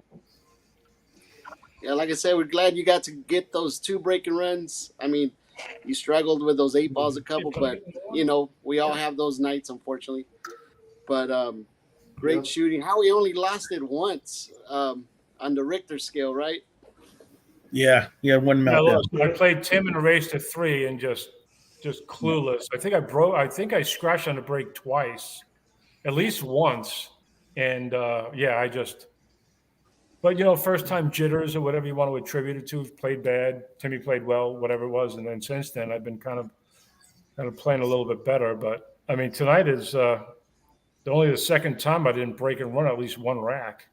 Yeah, like I said, we're glad you got to get those 2 breaking runs. I mean, you struggled with those 8 balls a couple, but we all have those nights, unfortunately. But great shooting. Howie only lost it once on the Richter scale, right? Yeah, one meltdown. I played Tim in a race to 3 and just clueless. I think I scratched on the break twice, at least once, and But first time jitters or whatever you want to attribute it to. Played bad. Timmy played well, whatever it was, and then since then I've been kind of playing a little bit better. But I mean, tonight is only the second time I didn't break and run at least 1 rack.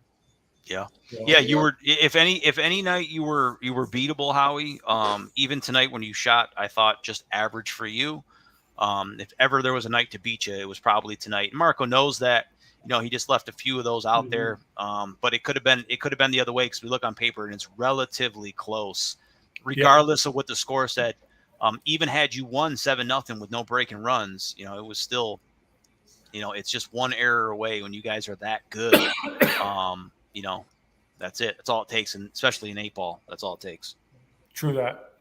Yeah. Yeah, you were if any night you were beatable, Howie. Even tonight when you shot, I thought just average for you. If ever there was a night to beat you, it was probably tonight. Marko knows that. He just left a few of those out there. But it could have been the other way, because we look on paper and it's relatively close, regardless of what the score said. Even had you won 7-0 with no breaking runs, it was still, it's just 1 error away when you guys are that good. That's it. That's all it takes, and especially an 8 ball, that's all it takes. True that.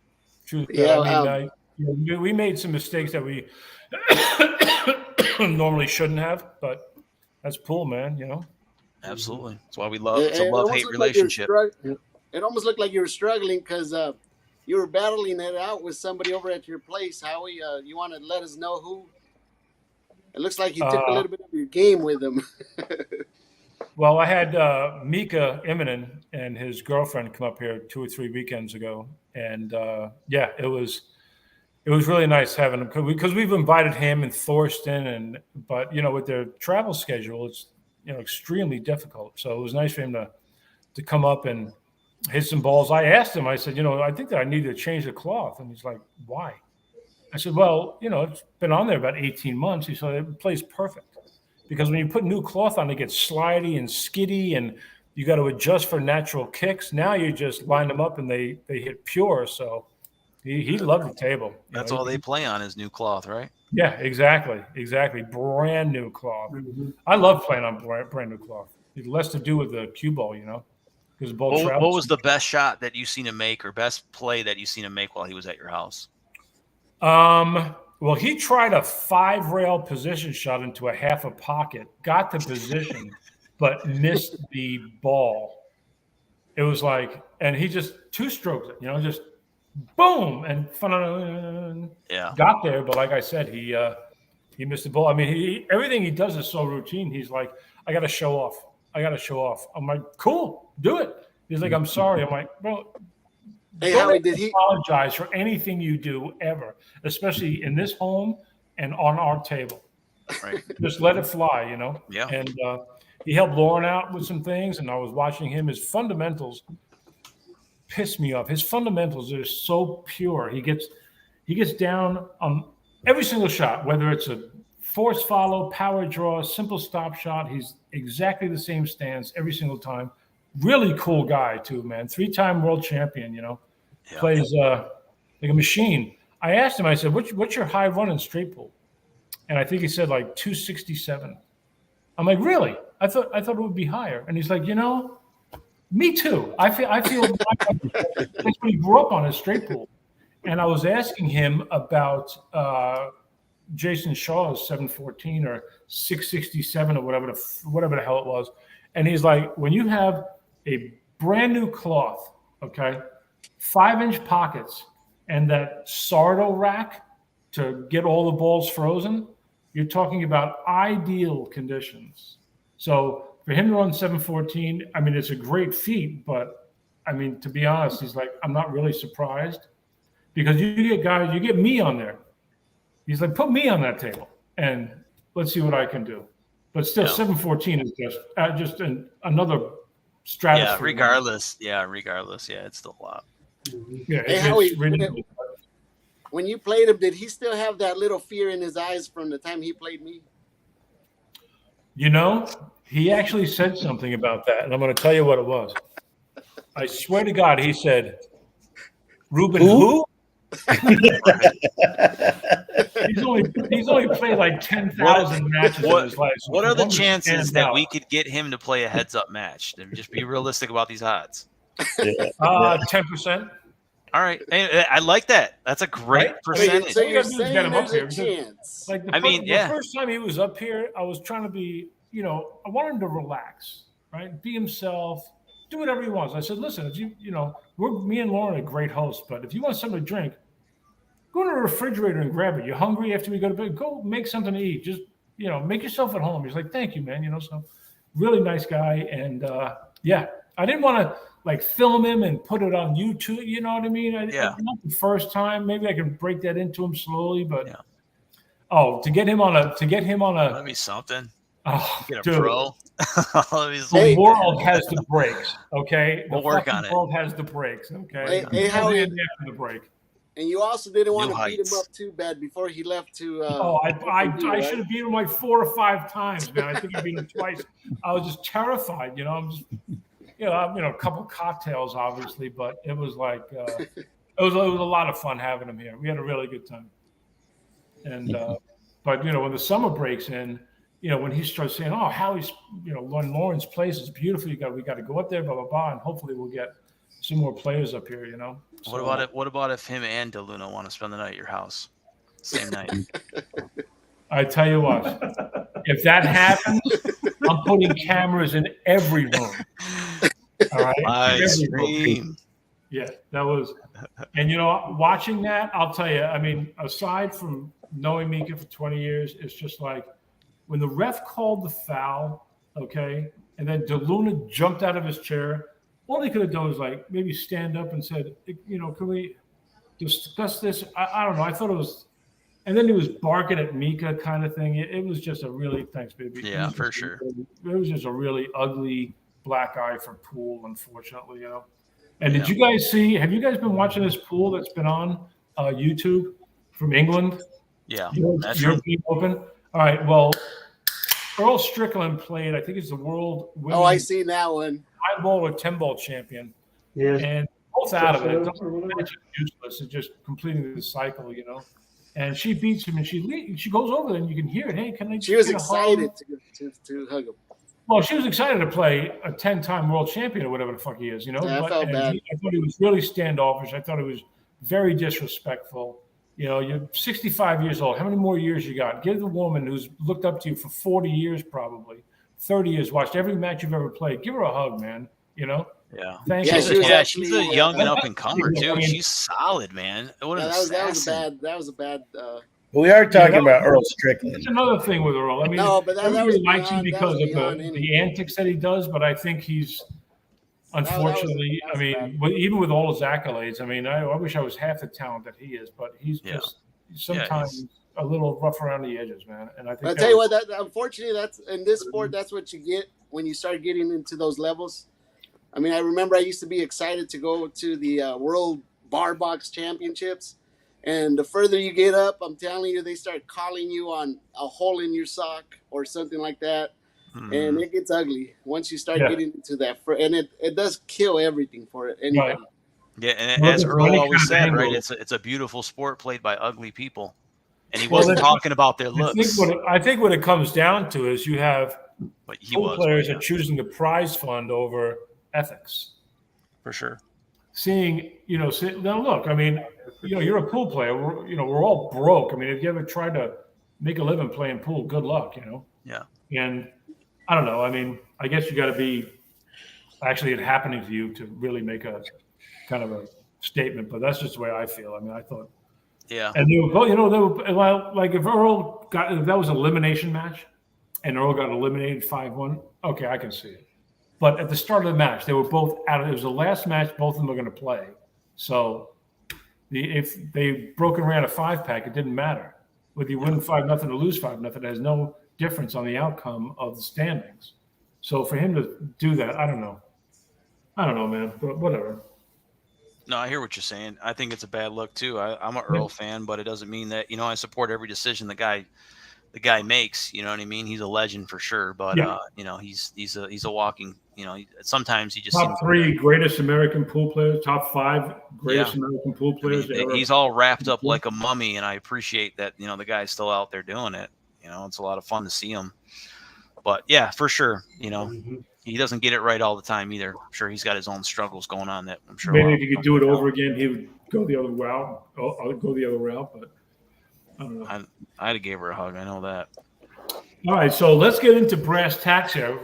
Yeah, I mean, we made some mistakes that we normally shouldn't have, but that's pool, man. You know. Absolutely. That's why we love. It's a love-hate relationship. It almost looked like you were struggling because you were battling it out with somebody over at your place. Howie, you want to let us know who? It looks like you took a little bit of your game with him. Well, I had Mika Immonen and his girlfriend come up here 2 or 3 weekends ago, and yeah, it was really nice having him because we've invited him and Thorsten, but you know, with their travel schedule, it's extremely difficult. So it was nice for him to come up and hit some balls. I asked him, I said, I think that I need to change the cloth, and he's like, why? I said, well, it's been on there about 18 months. He said it plays perfect. Because when you put new cloth on, it gets slidey and skiddy, and you got to adjust for natural kicks. Now you just line them up and they hit pure. So he loved the table. That's all they play on is new cloth, right? Yeah, exactly. Brand new cloth. Mm-hmm. I love playing on brand new cloth. It's less to do with the cue ball, because what was the best shot that you've seen him make, or best play that you've seen him make while he was at your house? Well, he tried a 5-rail position shot into a half a pocket, got the position, but missed the ball. It was like, and he just 2-stroked it, just boom, and got there. But like I said, he missed the ball. I mean, everything he does is so routine. He's like, I got to show off. I'm like, cool, do it. He's like, I'm sorry. I'm like, bro. Hey, Howie, did he apologize for anything you do ever, especially in this home and on our table? Right. Just let it fly, Yeah. And he helped Lauren out with some things, and I was watching him. His fundamentals piss me off. His fundamentals are so pure. He gets down on every single shot, whether it's a force follow, power draw, simple stop shot. He's exactly the same stance every single time. Really cool guy too, man. 3-time world champion, plays like a machine. I asked him, I said, what's your high run in straight pool? And I think he said like 267. I'm like, really? I thought it would be higher. And he's like, me too. I feel that's what he grew up on, is straight pool. And I was asking him about Jason Shaw's 714 or 667 or whatever the hell it was. And he's like, when you have a brand new cloth, okay, 5-inch pockets, and that Sardo rack to get all the balls frozen, you're talking about ideal conditions. So for him to run 714, I mean, it's a great feat, but I mean, to be honest, he's like, I'm not really surprised, because you get guys, you get me on there. He's like, put me on that table and let's see what I can do. But still, 714 is just another stratosphere. Yeah, regardless. Yeah, it's still a lot. Yeah, hey, Howie, when you played him, did he still have that little fear in his eyes from the time he played me? He actually said something about that, and I'm going to tell you what it was. I swear to God, he said, Ruben, who? he's only played like 10,000 matches in his life. So what are the chances that we could get him to play a heads-up match? Just be realistic about these odds. 10%. All right, I like that. That's a great percentage. So you're saying there's a chance. Like the first time he was up here, I was trying to be, I wanted him to relax, right? Be himself, do whatever he wants. I said, listen, if me and Lauren are great hosts, but if you want something to drink, go to the refrigerator and grab it. You're hungry after we go to bed, go make something to eat. Just, make yourself at home. He's like, thank you, man. So really nice guy. And I didn't want to like film him and put it on YouTube. You know what I mean? Not the first time. Maybe I can break that into him slowly, but to get him on a that'd be something. Oh, get a dude. Pro. The world has the brakes. Okay, we'll work on it. The world has the brakes. Okay, hey Howie, after the break. And you also didn't want to beat him up too bad before he left to. I should have beat him like 4 or 5 times, man. I think I beat him twice. I was just terrified. I'm just, a couple cocktails, obviously, but it was like it was a lot of fun having him here. We had a really good time. And but when the summer breaks in, when he starts saying, "Oh, Howie's, when Lauren's place is beautiful, we got to go up there, blah blah blah," and hopefully we'll get some more players up here. So, what about if him and DeLuna want to spend the night at your house, same night? I tell you what, if that happens, I'm putting cameras in every room. All right, Live stream. Yeah, that was, and watching that, I'll tell you. I mean, aside from knowing Mika for 20 years, it's just like when the ref called the foul, okay, and then DeLuna jumped out of his chair. All he could have done was like maybe stand up and said, can we discuss this? I don't know. I thought it was. And then he was barking at Mika kind of thing. It was just a really, thanks, baby. Yeah, for sure. It was just a really ugly black eye for pool, unfortunately, And did you guys have you guys been watching this pool that's been on YouTube from England? Yeah. European Open? All right, well, Earl Strickland played, I think it's the world women's I see that one. 9-ball or 10-ball champion. Yeah. And both out of it. It's useless. It's just completing the cycle, And she beats him, and she goes over there, and you can hear it. Hey, can I? She was excited to hug him. Well, she was excited to play a 10-time world champion or whatever the fuck he is, Yeah, I felt bad. I thought he was really standoffish. I thought he was very disrespectful. You're 65 years old. How many more years you got? Give the woman who's looked up to you for 40 years, probably 30 years, watched every match you've ever played. Give her a hug, man. Yeah. Thank Yeah, you. she's a young and up and comer too. She's solid, man. That was a bad. We are talking about Earl Strickland. That's another thing with Earl. I mean, no, but that was likes him because of the antics that he does, but I think he's unfortunately. I mean, even with all his accolades, I mean, I wish I was half the talent that he is, but he's just sometimes a little rough around the edges, man. And I think I'll tell you what, unfortunately, that's in this sport. That's what you get when you start getting into those levels. I mean, I remember I used to be excited to go to the World Bar Box Championships. And the further you get up, I'm telling you, they start calling you on a hole in your sock or something like that. And it gets ugly once you start getting into that. And it does kill everything for it. Anybody. Right. Yeah, and as Earl always said, right, it's a beautiful sport played by ugly people. And he wasn't talking about their looks. I think what it comes down to is you have players are choosing the prize fund over ethics. For sure. Seeing, now look, I mean, you're a pool player. We're all broke. I mean, if you ever tried to make a living playing pool, good luck, Yeah. And I don't know. I mean, I guess you got to be actually it happening to you to really make a kind of a statement, but that's just the way I feel. I mean, I thought. Yeah. And they were, like if that was an elimination match and Earl got eliminated 5-1, okay, I can see it. But at the start of the match, they were both out. It was the last match both of them were going to play. So if they broke and ran a 5-pack, it didn't matter. Whether you win 5-0 or lose 5-0, it has no difference on the outcome of the standings. So for him to do that, I don't know, man. But whatever. No, I hear what you're saying. I think it's a bad look too. I'm an Earl fan, but it doesn't mean that I support every decision the guy makes. You know what I mean? He's a legend for sure, but he's a walking. Sometimes he just top 3 greatest American pool players, top 5 greatest American pool players. He's all wrapped up like a mummy, and I appreciate that. The guy's still out there doing it. It's a lot of fun to see him. But yeah, for sure. He doesn't get it right all the time either. I'm sure he's got his own struggles going on that I'm sure. Maybe if he could do it over again, he would go the other route. I'll go the other route, but I don't know. I'd have gave her a hug. I know that. All right, so let's get into brass tacks here.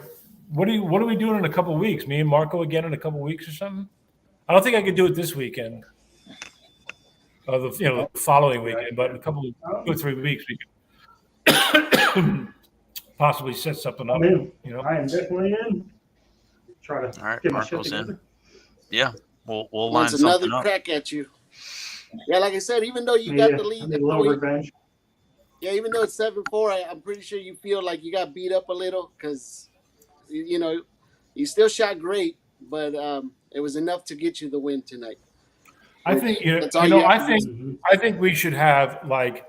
What are we doing in a couple of weeks? Me and Marko again in a couple of weeks or something? I don't think I could do it this weekend. The following weekend, but in a couple of 2 or 3 weeks we could possibly set something up. I am definitely in. Try to get my shit together. Yeah, we'll line something up. Another crack at you. Yeah, like I said, even though you got the lead, a little revenge. Yeah, even though it's 7-4, I'm pretty sure you feel like you got beat up a little because you still shot great, but it was enough to get you the win tonight. I think I think we should have, like,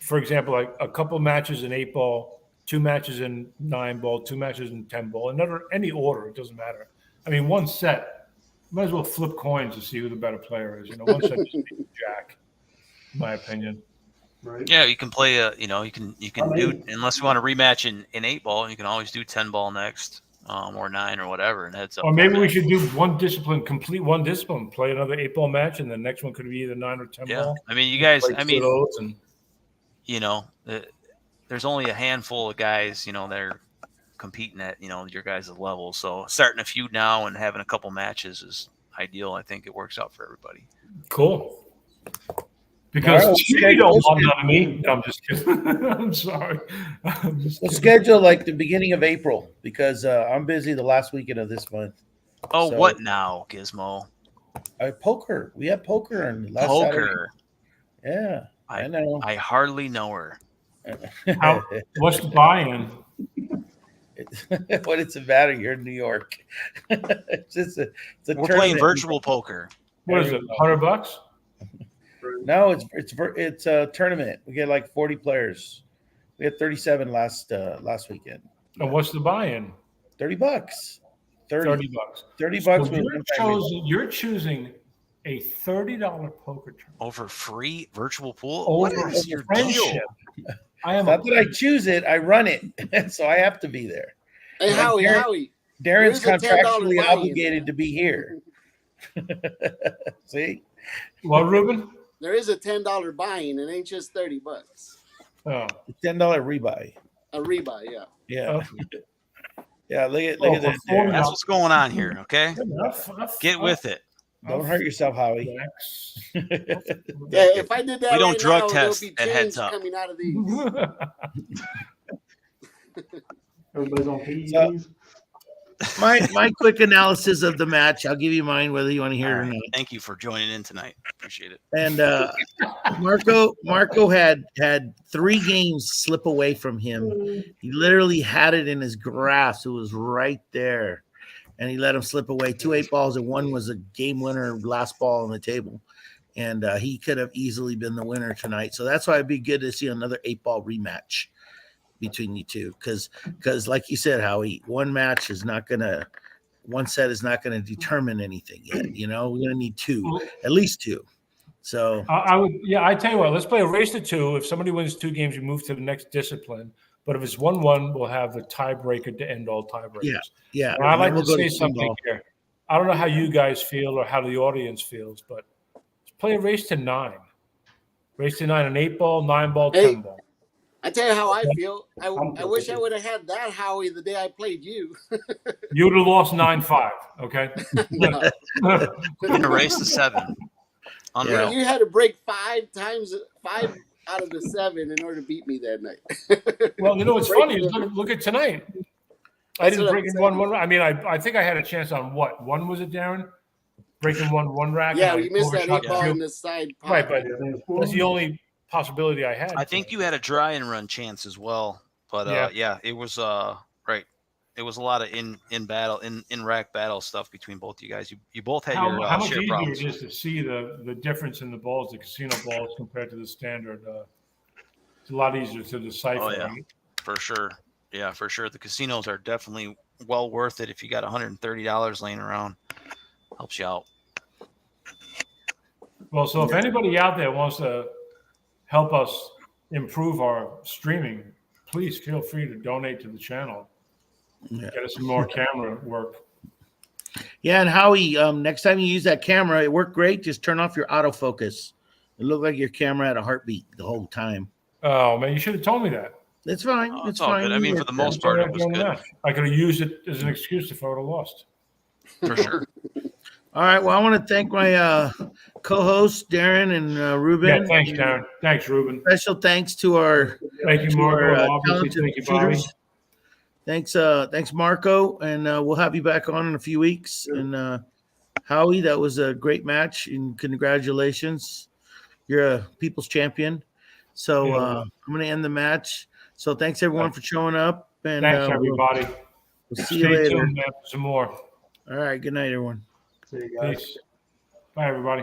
for example, like a couple matches in 8-ball, 2 matches in 9-ball, 2 matches in 10-ball, any order, it doesn't matter. I mean, one set, might as well flip coins to see who the better player is. One set just jack, in my opinion. Right. Yeah, you can play you can do, unless you want to rematch in 8-ball, you can always do 10-ball next, or 9 or whatever, and heads up. Or maybe we should do complete one discipline, play another 8-ball match, and the next one could be either 9 or 10-ball. Yeah, I mean, you guys, there's only a handful of guys, you know, they're competing at, you know, your guys' level. So starting a feud now and having a couple matches is ideal. I think it works out for everybody. Cool. Because All right, you don't want none of me. No, I'm just kidding. I'm sorry. We'll schedule like the beginning of April because I'm busy the last weekend of this month. Oh, So- what now, Gizmo? Poker. We have poker on last Saturday. Poker. Yeah, I know. I hardly know her. What's the buy-in? What it's a matter? You're in New York. It's just it's a We're playing tournament. virtual poker. What is it? $100? No, it's a tournament. We get like 40 players. We had 37 last weekend. And what's the buy-in? $30. 30 bucks. 30 bucks. So you're choosing a $30 poker tournament Over free virtual pool? over What is your friendship. deal? I am Not that I choose it, I run it, so I have to be there. Hey, Howie, Darren's There's a $10 contractually buy-in. obligated to be here. See? What, Ruben? there is a $10 buy-in. It ain't just $30. Oh, $10 rebuy. A rebuy, yeah. Yeah. okay. Yeah, look at for that. $40. That's what's going on here, okay? Get it. with it. Don't hurt yourself, Howie. Yeah, if I did that We don't right drug now, test there'll be at change Heads Up. coming out of these. Everybody's on PEVs. My quick analysis of the match. I'll give you mine, whether you want to hear it or not. Thank you for joining in tonight. Appreciate it. And Marko had 3 games slip away from him. He literally had it in his grasp. It was right there, and he let him slip away. 2 8-balls, and one was a game winner, last ball on the table, and he could have easily been the winner tonight. So that's why it'd be good to see another 8-ball rematch between you two, because like you said, Howie, one set is not gonna determine anything yet. You know, we're gonna need 2, at least 2. So I tell you what, let's play a race to 2. If somebody wins 2 games, you move to the next discipline. But if it's 1-1, we'll have the tiebreaker to end all tiebreakers. yeah. And I'd like We'll to go say to something pinball. here. I don't know how you guys feel or how the audience feels, but let's play a race to 9. Race to 9, an 8-ball, 9-ball, Hey. 10-ball. I tell you how I feel. I wish I would have had that, Howie, the day I played you. You would have lost 9-5, okay? In a race to 7. Unreal. You had to break 5 out of the 7 in order to beat me that night. Well, you know what's Break funny is them. look at tonight. I That's didn't what break I'm in saying. one. I mean, I think I had a chance on what? 1 was it, Darren? Breaking one rack. Yeah, and I you missed that overshot 8-ball the in two. the side Right, pocket. but that's the only possibility I had. I think you had a dry and run chance as well. But yeah, it was right. It was a lot of in rack battle stuff between both of you guys. You both had your how much share easier problems. it is to see the difference in the balls, the casino balls compared to the standard. It's a lot easier to decipher. Oh, yeah. Right? For sure. Yeah, for sure. The casinos are definitely well worth it if you got $130 laying around. Helps you out. Well, so if anybody out there wants to help us improve our streaming, please feel free to donate to the channel. Yeah. Get us some more camera work. Yeah, and Howie, next time you use that camera, it worked great. Just turn off your autofocus. It looked like your camera had a heartbeat the whole time. Oh man, you should have told me that. It's fine. Oh, it's it's all fine. good. I mean, for the most That's all part, I it had was during the good. match. I could have used it as an excuse if I would have lost. For sure. All right. Well, I want to thank my co-hosts, Darren and Ruben. Yeah, thanks, Darren. Thanks, Ruben. Special thanks to our Thank you, to Marko. our Obviously, talented thank you, Bobby. shooters. Thanks, Marko, and we'll have you back on in a few weeks. And Howie, that was a great match, and congratulations, you're a people's champion. So Yeah. I'm going to end the match. So thanks everyone for showing up, and Thanks, everybody. we'll see you Stay later. tuned, man, for some more. All right, good night, everyone. See you guys. Peace. Bye, everybody.